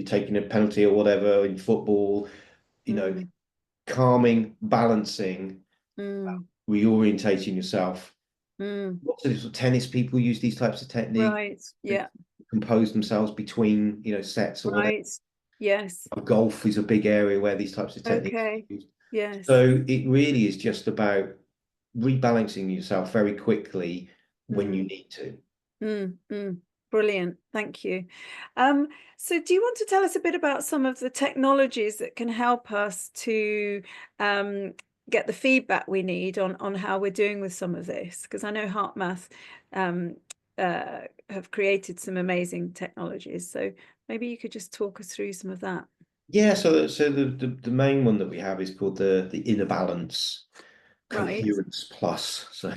taking a penalty or whatever, in football, you know, Mm, calming, balancing, mm, reorientating yourself. mm. Lots of tennis people use these types of techniques Right. to Yeah. compose themselves between, sets or whatever. Right. Yes. Golf is a big area where these types of techniques Okay. are used. Yes. So it really is just about rebalancing yourself very quickly when you Mm, need to. mm. Brilliant. Thank you. Um, so do you want to tell us a bit about some of the technologies that can help us to um, get the feedback we need on how we're doing with some of this? Because I know HeartMath um, have created some amazing technologies. So maybe you could just talk us through some of that. Yeah, so the main one that we have is called the inner balance Right. Coherence Plus. So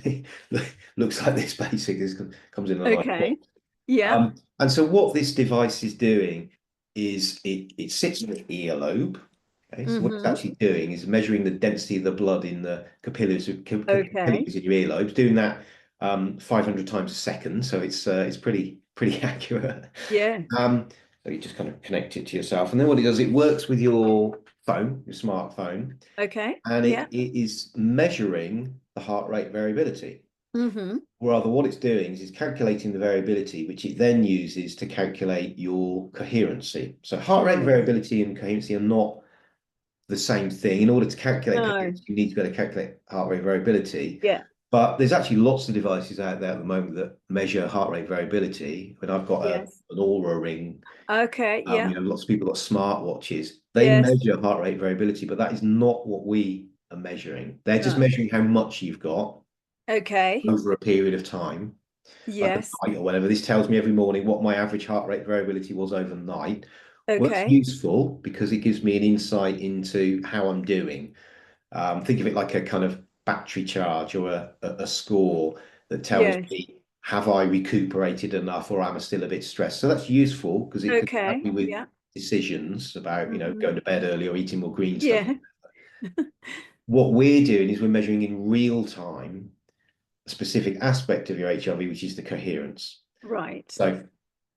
looks like this basically. This comes in a nice Okay. box. Yeah. And so what this device is doing is it sits in the earlobe. Okay, so what it's Mm-hmm. actually doing is measuring the density of the blood in the Okay. capillaries in your earlobes, doing that 500 times a second. So it's pretty accurate. Yeah. So you just kind of connect it to yourself, and then what it does, it works with your phone, your smartphone, Okay. and Yeah. it is measuring the heart rate variability. Mm-hmm. Rather, what it's doing is it's calculating the variability, which it then uses to calculate your coherency. So heart rate Right. variability and coherency are not the same thing. In order to calculate No. coherency, you need to be able to calculate heart rate variability. Yeah. But there's actually lots of devices out there at the moment that measure heart rate variability. When I've got Yes. an Aura ring, Okay. Yeah. lots of people got smartwatches. They Yes. measure heart rate variability, but that is not what we are measuring. They're just No. measuring how much you've got Okay. over a period of time, like a Yes. night or whatever. This tells me every morning what my average heart rate variability was overnight. Well, that's Okay. useful because it gives me an insight into how I'm doing. Think of it like a kind of battery charge or a score that tells Yes. me, have I recuperated enough or am I still a bit stressed? So that's useful because it can help Okay. me with Yeah. decisions about, Mm-hmm. going to bed early or eating more green stuff. Yeah. What we're doing is we're measuring in real time a specific aspect of your HRV, which is the coherence. Right. So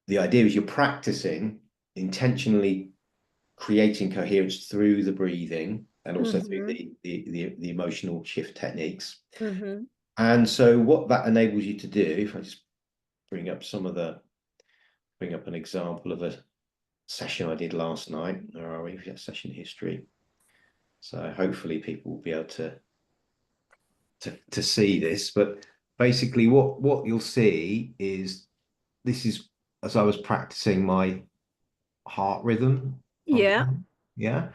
the idea is you're practicing intentionally creating coherence through the breathing and also through Mm-hmm. the emotional shift techniques. Mm-hmm. And so what that enables you to do, if I just bring up bring up an example of a session I did last night. Where are we? We've got session history. So hopefully people will be able to see this. But basically what you'll see is this is as I was practicing my heart rhythm. Yeah. Yeah.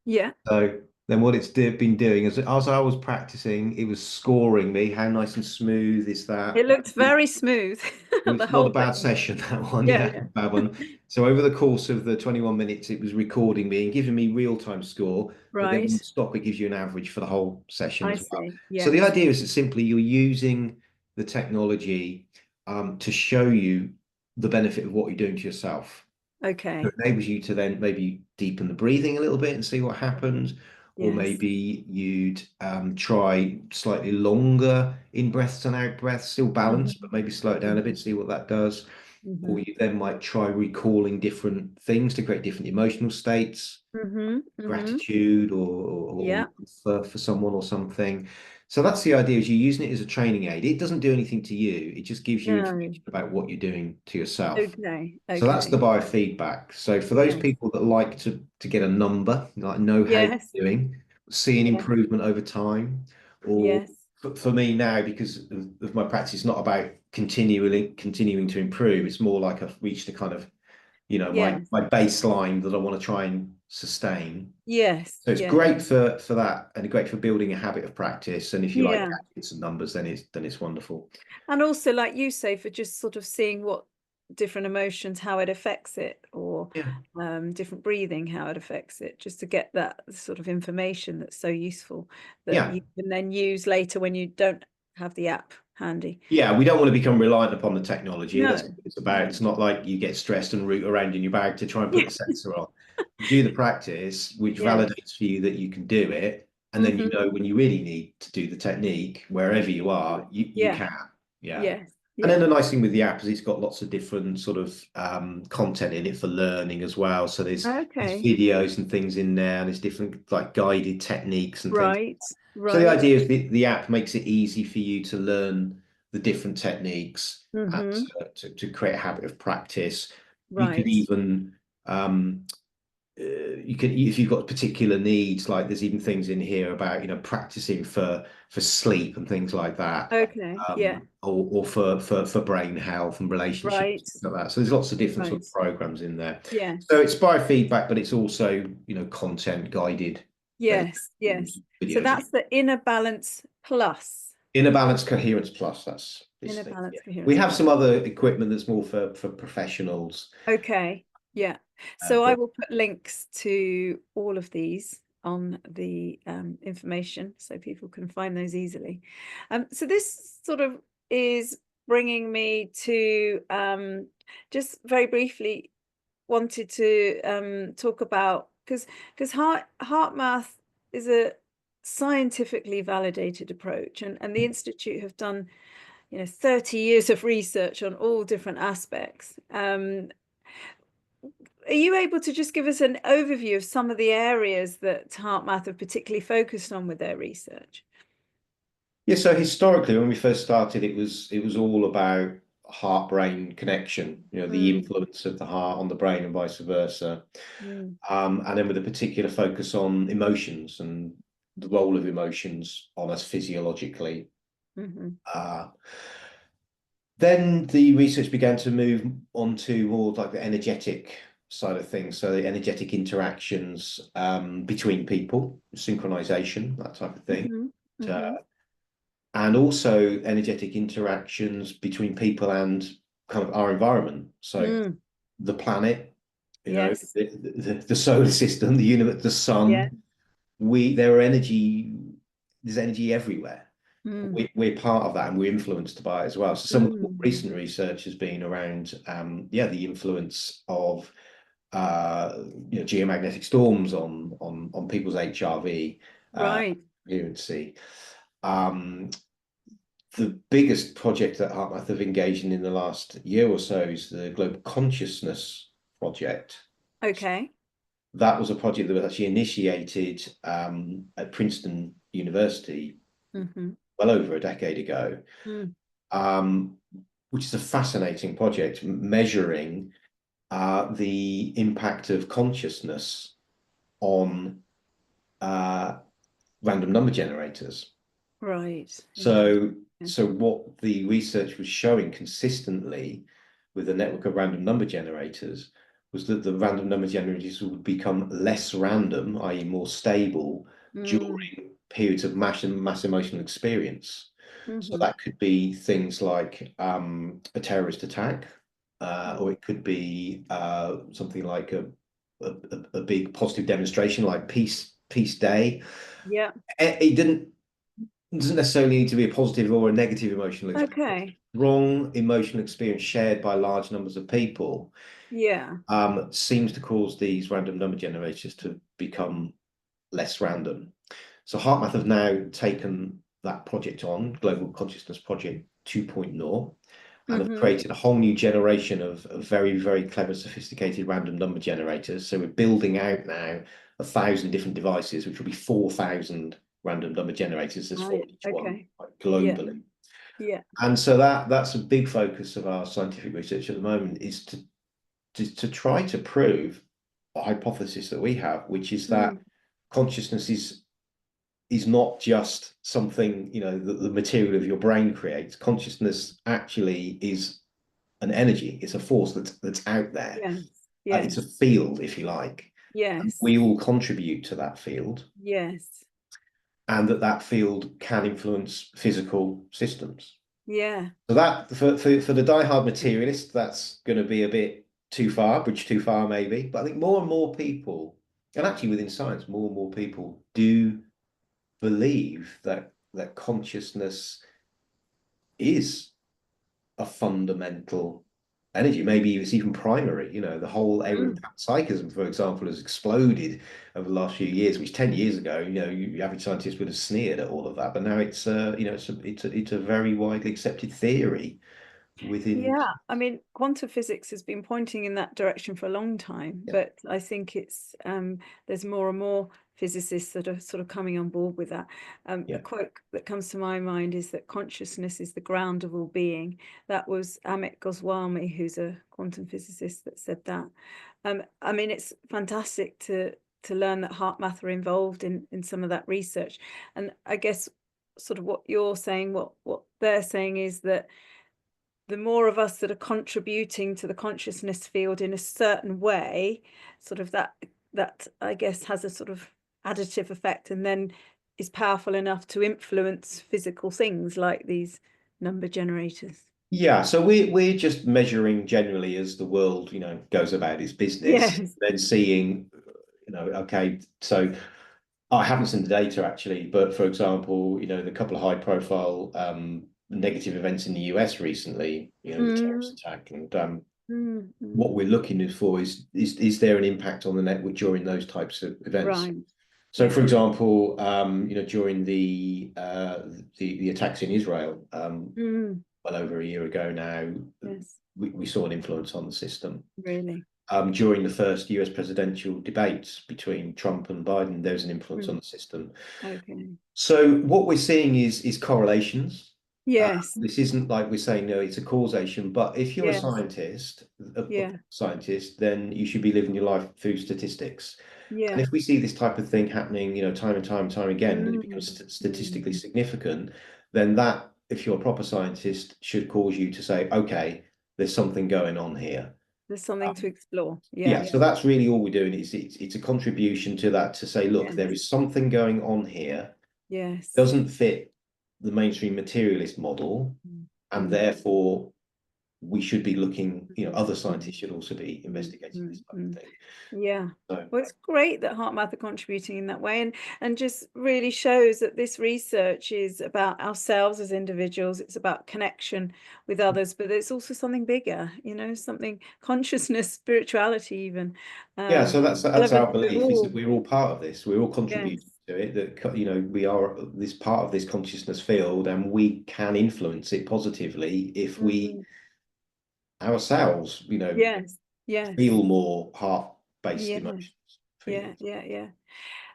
Yeah. So then what it's been doing is as I was practicing, it was scoring me. How nice and smooth is It that? looked very smooth, Well, the it's not a whole bad thing. session, that one. Yeah. Yeah, Yeah. bad one. So over the course of the 21 minutes, it was recording me and giving me real-time score. But then when you Right. stop, it gives you an average for the whole session I as well. see. So the Yes. idea is that simply you're using the technology to show you the benefit of what you're doing to yourself. It Okay. enables you to then maybe deepen the breathing a little bit and see what happens, or Yes. maybe you'd try slightly longer in breaths and out breaths, still balanced, Mm-hmm. but maybe slow it down a bit, see what that does. Or Mm-hmm. you then might try recalling different things to create different emotional states, Mm-hmm. Mm-hmm. gratitude or Yeah. for someone or something. So that's the idea is you're using it as a training aid. It doesn't do anything to you. It just gives you No. information about what you're doing to yourself. Okay. So that's the Okay. biofeedback. So for those Yes. people that like to get a number, like know how you're Yes. doing, see an Yes. improvement over time, or Yes. for me now, because of my practice, it's not about continuing to improve. It's more like I've reached a kind of, Yes. my baseline that I want to try and sustain. Yes. So it's Yes. great for that and great for building a habit of practice. And if you like Yeah. gadgets and numbers, then it's wonderful. And also, like you say, for just sort of seeing what different emotions, how it affects it, or Yeah. different breathing, how it affects it, just to get that sort of information that's so useful that Yeah. you can then use later when you don't have the app handy. Yeah, we don't want to become reliant upon the technology. That's No, what it's about. no. It's not like you get stressed and root around in your bag to try and put Yeah. the sensor on. You do the practice, which Yes. validates for you that you can do it. And then Hmm. when you really need to do the technique, wherever you are, you Yeah. can. Yeah. Yes. And then Yeah. the nice thing with the app is it's got lots of different sort of content in it for learning as well. So there's Okay. videos and things in there, and there's different like guided techniques and things. Right. So the Right. idea is the app makes it easy for you to learn the different techniques and Hmm. to create a habit of practice. You can Right. even you can if you've got particular needs, like there's even things in here about practicing for sleep and things like that, Okay. Yeah. or for brain health and relationships Right. things like that. So there's lots of different sort Right. of programs in there. Yes. So it's biofeedback, but it's also content guided Yes. meditations, Yes. So videos. that's the Inner Balance Plus. Inner Balance Coherence Plus, that's this Inner thing. Balance Yeah. We Coherence have Plus. some other equipment that's more for professionals. Okay. Yeah. So I But will put links to all of these on the information so people can find those easily. So this sort of is bringing me to just very briefly wanted to talk about, because heart math is a scientifically validated approach, and the Institute have done 30 years of research on all different aspects. Are you able to just give us an overview of some of the areas that HeartMath have particularly focused on with their research? Yeah, so historically, when we first started, it was all about heart-brain connection, the Mm, influence of the heart on the brain and vice versa. mm, And then with a particular focus on emotions and the role of emotions on us physiologically. mhm, Uh, then the research began to move on to more like the energetic side of things. So the energetic interactions between people, synchronization, that type of thing. mhm, Uh, mhm, and also energetic interactions between people and kind of our environment. So mm. the planet, Yes. the solar system, the universe, the Yeah. sun. There are energy. There's energy everywhere. Mm, We're part of that, and we're influenced by it as well. So some of the more mm. recent research has been around, the influence of geomagnetic storms on people's HRV Right. coherency. Um, the biggest project that HeartMath have engaged in the last year or so is the Global Consciousness Project. Okay. That was a project that was actually initiated at Princeton University Mhm, well over a decade ago, mm. um, which is a fascinating project measuring the impact of consciousness on uh, random number generators. Right. Interesting. So, so what the research was showing consistently with the network of random number generators was that the random number generators would become less random, i.e., more stable Mm, during periods of mass emotional experience. So mhm. that could be things like a terrorist attack, or Mm. it could be something like a big positive demonstration like Peace Day. Yeah. It doesn't necessarily need to be a positive or a negative emotional experience. Okay. Wrong emotional experience shared by large numbers of people Yeah. seems to cause these random number generators to become less random. So HeartMath have now taken that project on, Global Consciousness Project 2.0, and have Mhm. created a whole new generation of very, very clever, sophisticated random number generators. So we're building out now 1,000 different devices, which will be 4,000 random number generators. There's four Right. of each one, Okay. like, Yeah. globally. Yeah. And so that's a big focus of our scientific research at the moment, is to try to prove a hypothesis that we have, which is that Mm. consciousness is not just something, that the material of your brain creates. Consciousness actually is an energy. It's a force that's out there. Yes. It's a Yes. field, if you like. And Yes. we all contribute to that field, Yes. and that field can influence physical systems. Yeah. So that for the diehard materialist, that's going to be a bit too far, bridge too far, maybe. But I think more and more people, and actually within science, more and more people do believe that consciousness is a fundamental energy. Maybe it's even primary. The whole area of Mm. panpsychism, for example, has exploded over the last few years. Which 10 years ago, your average scientist would have sneered at all of that. But now it's a very widely accepted theory within. Yeah, I mean, quantum physics has been pointing in that direction for a long time, Yeah, but I think it's there's more and more physicists that are sort of coming on board with that. A yeah, quote that comes to my mind is that consciousness is the ground of all being. That was Amit Goswami, who's a quantum physicist, that said that. I mean, it's fantastic to learn that heart math are involved in some of that research, and I guess sort of what you're saying, what they're saying is that the more of us that are contributing to the consciousness field in a certain way, sort of that I guess has a sort of additive effect, and then is powerful enough to influence physical things like these number generators. yeah. So we're just measuring generally as the world, goes about its business, Yes. then seeing, okay, so I haven't seen the data actually, but for example, the couple of high-profile negative events in the US recently, the terrorist Mm, attack, and mm, what mm. we're looking for is there an impact on the network during those types of events? Right. So, Yeah. for example, during the attacks in Israel, Mm, well over a year ago now, yes. we saw an influence on the system. Really. During the first US presidential debates between Trump and Biden, there was an influence on Mm, the system. okay. So what we're seeing is correlations. Yes. This isn't like we're saying, no, it's a causation, but if you're a Yes. scientist, a Yeah. scientist, then you should be living your life through statistics. And Yeah. if we see this type of thing happening, time and time and time again, and it becomes Mm, statistically mm. significant, then that, if you're a proper scientist, should cause you to say, okay, there's something going on here. There's something to explore. Yeah, Yeah. so that's really all we're doing. It's a contribution to that to say, look, there Yes. is something going on here, Yes. doesn't fit the mainstream materialist model, Mm, and mm, therefore we should be looking, mm, other mm, scientists should also be mm, investigating this mm, type of mm. thing. Yeah. So Well, it's great that HeartMath are contributing in that way, and just really shows that this research is about ourselves as individuals. It's about connection with others, but it's also something bigger, something consciousness, spirituality, even yeah, so that's relevant our to us belief is that all. we're all part of this. We're all Yes. contributing to it. That we are this part of this consciousness field, and we can influence it positively if we Mm. ourselves, Yes. Yes. feel more heart-based Yeah. emotions, Yeah. feelings. Yeah. Yeah.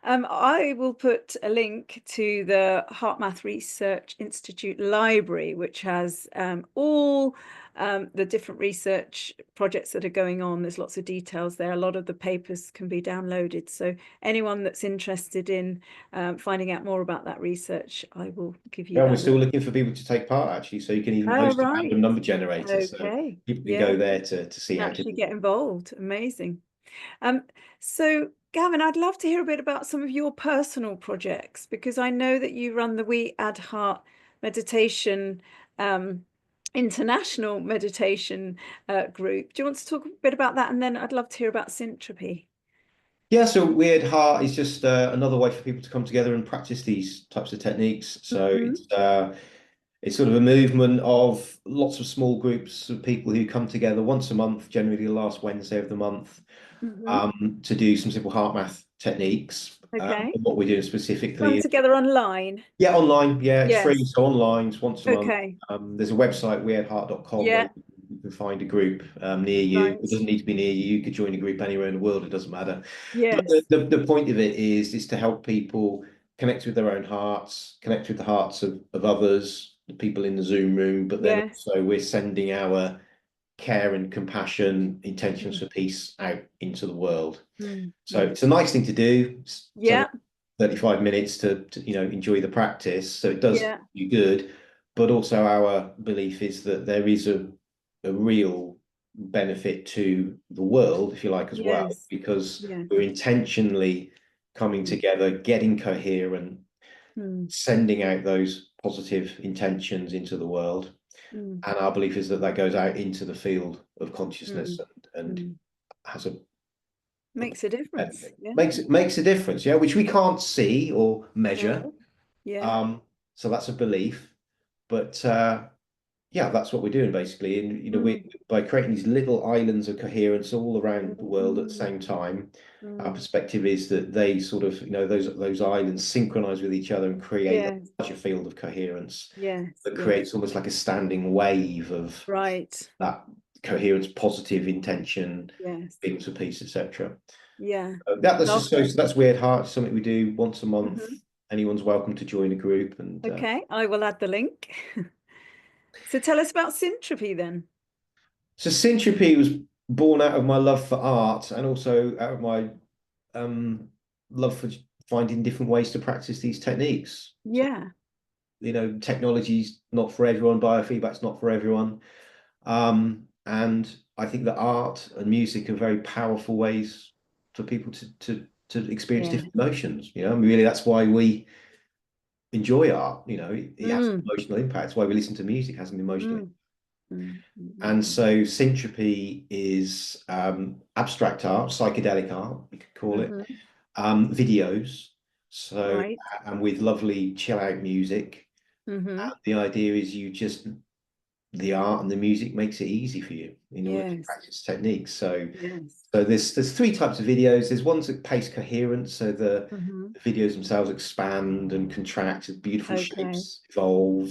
I will put a link to the HeartMath Research Institute library, which has all the different research projects that are going on. There's lots of details there. A lot of the papers can be downloaded. So anyone that's interested in finding out more about that research, I will give you Yeah, we're that link. still looking for people to take part actually. So you can even Oh, host a random right. number generator. So Okay. people can Yeah. go there to see And how to actually do get involved. Amazing. Um, so, Gavin, I'd love to hear a bit about some of your personal projects because I know that you run the We Add Heart meditation, um, international meditation group. Do you want to talk a bit about that? And then I'd love to hear about Syntropy. Yeah, so Weird Heart is just another way for people to come together and practice these types of techniques. So Hmm. it's sort of a movement of lots of small groups of people who come together once a month, generally the last Wednesday of the month, Hmm. to do some simple heart math techniques. Okay. And what we're doing Run specifically together online. yeah, online. Yeah, it's free. Yes. So online, it's once a month. Okay. There's a website, weirdheart.com, where Yeah. you can find a group near you. It Right. doesn't need to be near you. You could join a group anywhere in the world. It doesn't matter. But Yes. the point of it is to help people connect with their own hearts, connect with the hearts of others, the people in the Zoom room. But then Yes. also we're sending our care and compassion, intentions Mm, for peace out into the world. mm, So mm. it's a nice thing to do. It's only Yeah. 35 minutes to enjoy the practice. So it does Yeah. you good. But also our belief is that there is a real benefit to the world, if you like, as well, Yes. because Yes. we're intentionally coming Mm, together, getting coherent, mm, sending out those positive intentions into the world. mm. And our belief is that that goes out into the field of consciousness Mm, and mm. has a Makes a difference. benefit. Yeah. Makes a difference, yeah, which we can't see or measure. No. Yeah. Um, so that's a belief, but yeah, that's what we're doing basically. And we Mm, by creating these little islands of coherence all around the world at the mm, same time. Our mm. perspective is that they sort of, those islands synchronize with each other and create a Yes. larger field of coherence Yes. that Yes. creates almost like a standing wave of Right. that coherence, positive intention, Yes. feelings of peace, etc. Yeah. That's Well, just so that's Weird Heart, something we do once a month. mhm. Anyone's welcome to join a group, and Okay. I will add the link. So tell us about Syntropy then. so Syntropy was born out of my love for art and also out of my um, love for finding different ways to practice these techniques. So, Yeah. technology's not for everyone, biofeedback's not for everyone. And I think that art and music are very powerful ways for people to experience Yeah. different emotions. And really that's why we enjoy art. It has an Mm, emotional impact. That's why we listen to music, it has an emotional impact. mm, mm, mm, And mm, so syntropy is abstract art, psychedelic art, we could call mm. it, Mhm. videos. So, Right. and with lovely chill out music. Mm-hmm. The idea is the art and the music makes it easy for you in order to Yes. practice techniques. So, Yes. there's three types of videos. There's ones that pace coherence, so Mm-hmm. the videos themselves expand and contract as beautiful Okay. shapes evolve.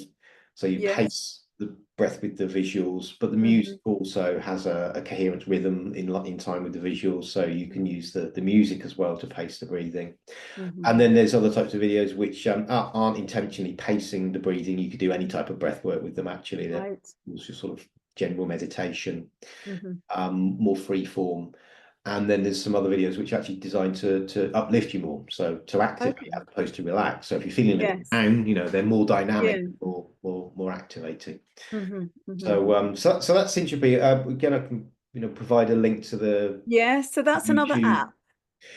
So you Yes. pace the breath with the visuals, but the Mm-hmm. music also has a coherent rhythm in time with the visuals. So you can use the music as well to pace the breathing. Mm-hmm. And then there's other types of videos which aren't intentionally pacing the breathing. You could do any type of breath work with them. Actually, they're Right. also sort of general meditation, Mm-hmm. more free form. And then there's some other videos which are actually designed to uplift you more, so to activate Okay. as opposed to relax. So if you're feeling a bit Yes. down, they're more dynamic, Yeah. more activating. Mm-hmm. Mm-hmm. So that seems to be again. I can provide a link to the Yeah. So that's another YouTube. app,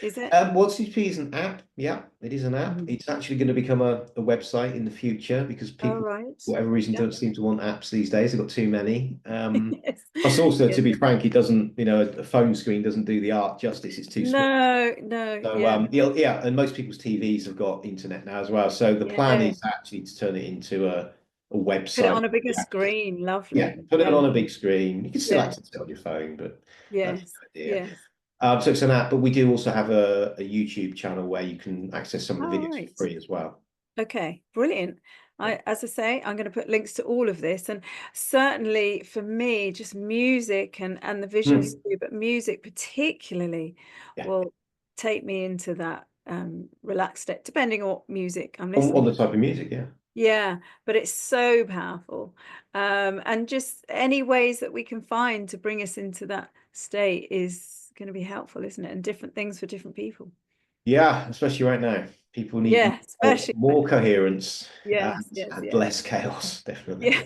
is it? WhatsApp is an app. Yeah, it is an app. Mm-hmm. It's actually going to become a website in the future because All people, right. for whatever reason, Yeah. don't seem to want apps these days. They've got too many. Yes. Plus, also, Yeah. to be frank, it doesn't, a phone screen doesn't do the art justice. It's too small. No, no, So, yeah. yeah, and most people's TVs have got internet now as well. So the plan Yeah. is actually to turn it into a Put it website. on a bigger Yeah, screen. yeah, Lovely. put it Yeah. on a big screen. You can still Yeah. access it on your phone, but that's Yes. the idea. Yes. So it's an app, but we do also have a YouTube channel where you can access some of the All videos for right. free as well. Okay, brilliant. Yeah. As I say, I'm going to put links to all of this, and certainly for me, just music and the visuals Mm. too, but music particularly Yeah. will take me into that relaxed state, depending on what music I'm On listening. the type of music, yeah. Yeah, but it's so powerful, and just any ways that we can find to bring us into that state is going to be helpful, isn't it? And different things for different people. Yeah, especially right now. People need Yeah, especially right more now. coherence Yes, yes, and yes. less chaos, definitely. Yeah.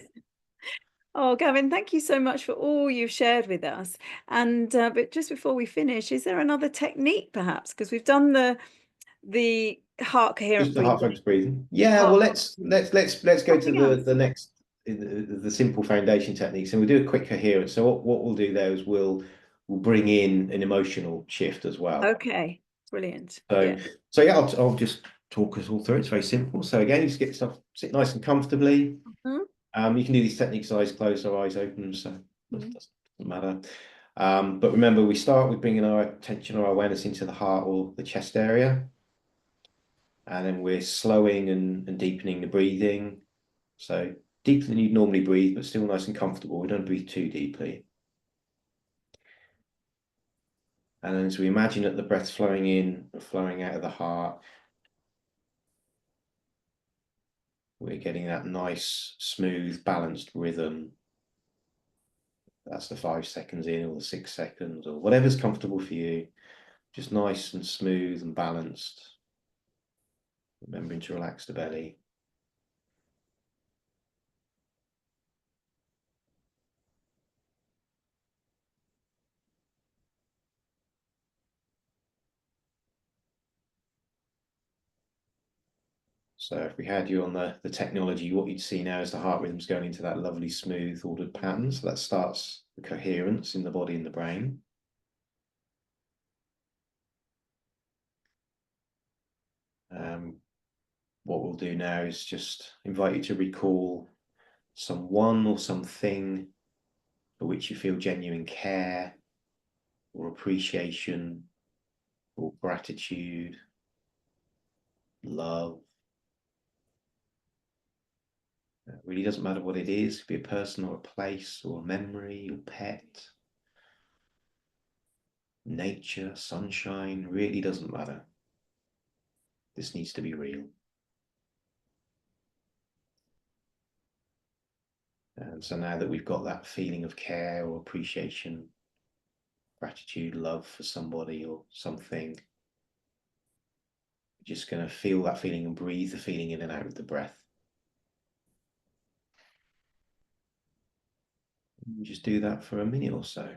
Oh, Gavin, thank you so much for all you've shared with us. And but just before we finish, is there another technique perhaps? Because we've done the heart coherent Just the heart breathing, focus breathing. Yeah, heart well, focused breathing. let's go to Something else. the next the simple foundation techniques, and we'll do a quick coherence. So what we'll do there is we'll bring in an emotional shift as well. Okay, brilliant. So Yeah. yeah, I'll just talk us all through. It's very simple. So again, you just get yourself sit nice and comfortably. Mhm, You can do these techniques eyes closed or eyes open, so mhm. doesn't matter. But remember, we start with bringing our attention or awareness into the heart or the chest area, and then we're slowing and deepening the breathing. So deeper than you'd normally breathe, but still nice and comfortable. We don't breathe too deeply. And then as we imagine that the breath's flowing in and flowing out of the heart, we're getting that nice, smooth, balanced rhythm. That's the 5 seconds in or the 6 seconds or whatever's comfortable for you. Just nice and smooth and balanced. Remembering to relax the belly. So if we had you on the technology, what you'd see now is the heart rhythm's going into that lovely, smooth, ordered pattern. So that starts the coherence in the body and the brain. Um, what we'll do now is just invite you to recall someone or something for which you feel genuine care or appreciation or gratitude, love. It really doesn't matter what it is. It could be a person or a place or a memory or pet, nature, sunshine, really doesn't matter. This needs to be real. And so now that we've got that feeling of care or appreciation, gratitude, love for somebody or something, we're just going to feel that feeling and breathe the feeling in and out with the breath. And just do that for a minute or so.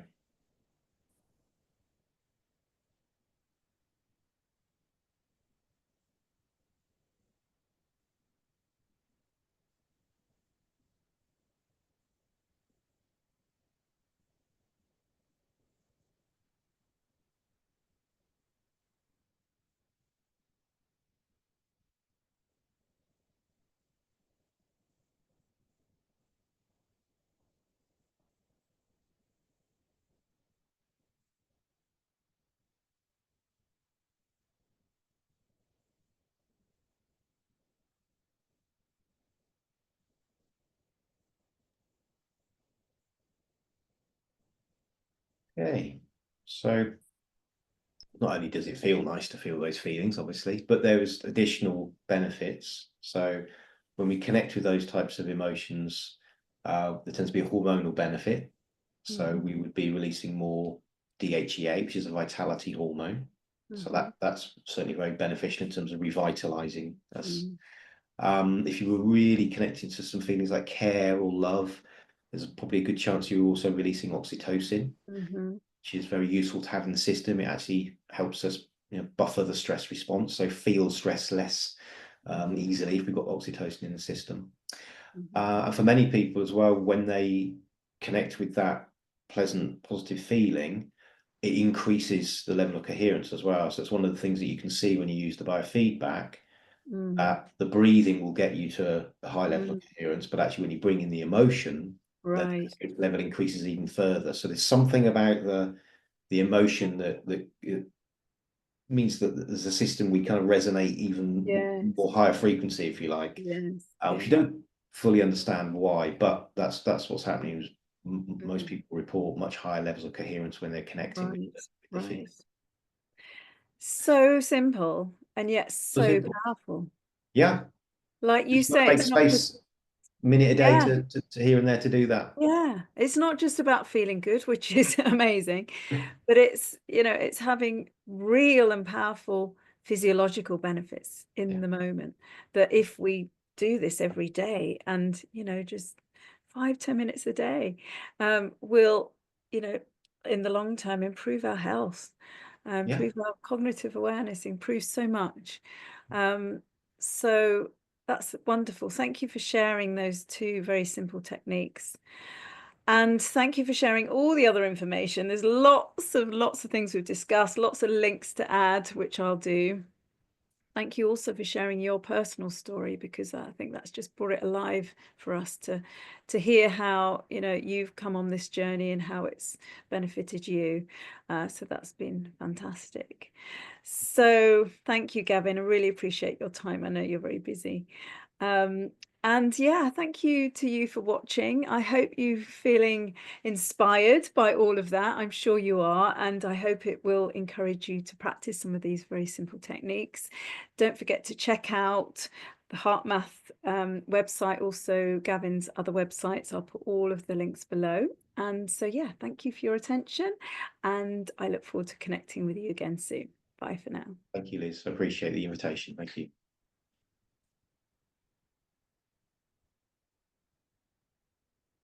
Okay. So not only does it feel nice to feel those feelings, obviously, but there's additional benefits. So when we connect with those types of emotions, there tends to be a hormonal benefit. So we Mhm, would be releasing more DHEA, which is a vitality hormone. So mhm, that's certainly very beneficial in terms of revitalizing us. mm, If you were really connected to some feelings like care or love, there's probably a good chance you're also releasing oxytocin, mhm, which is very useful to have in the system. It actually helps us, buffer the stress response, so feel stress less mhm, easily if we've got oxytocin in the system. mhm, And for many people as well, when they connect with that pleasant, positive feeling, it increases the level of coherence as well. So it's one of the things that you can see when you use the biofeedback. mm, The breathing will get you to a high level of mm. coherence, but actually, when you bring in the emotion, that Right. level increases even further. So there's something about the emotion that it means that there's a system we kind of resonate even Yes. more higher frequency, if you like. Yes. If Yes. you don't fully understand why, but that's what's happening. Is most Mm. people report much higher levels of coherence when they're connecting with Right. the feeling. Right. So simple and yet So so simple. powerful. Yeah, Like you just got to say, make it's not just, space, minute a day yeah, to here and there to do that. yeah. It's not just about feeling good, which is amazing, but it's having real and powerful physiological benefits in Yeah, the moment that if we do this every day and, just 5, 10 minutes a day, will, you know, in the long term improve our health, yeah. improve our cognitive awareness, improve so much. Um, so that's wonderful. Thank you for sharing those two very simple techniques. And thank you for sharing all the other information. There's lots of things we've discussed, lots of links to add, which I'll do. Thank you also for sharing your personal story because I think that's just brought it alive for us to hear how you've come on this journey and how it's benefited you. So that's been fantastic. So thank you, Gavin. I really appreciate your time. I know you're very busy. Um, and yeah, thank you to you for watching. I hope you're feeling inspired by all of that. I'm sure you are, and I hope it will encourage you to practice some of these very simple techniques. Don't forget to check out the HeartMath website, also Gavin's other websites. I'll put all of the links below. And so, yeah, thank you for your attention, and I look forward to connecting with you again soon. Bye for now. Thank you, Liz. I appreciate the invitation. Thank you.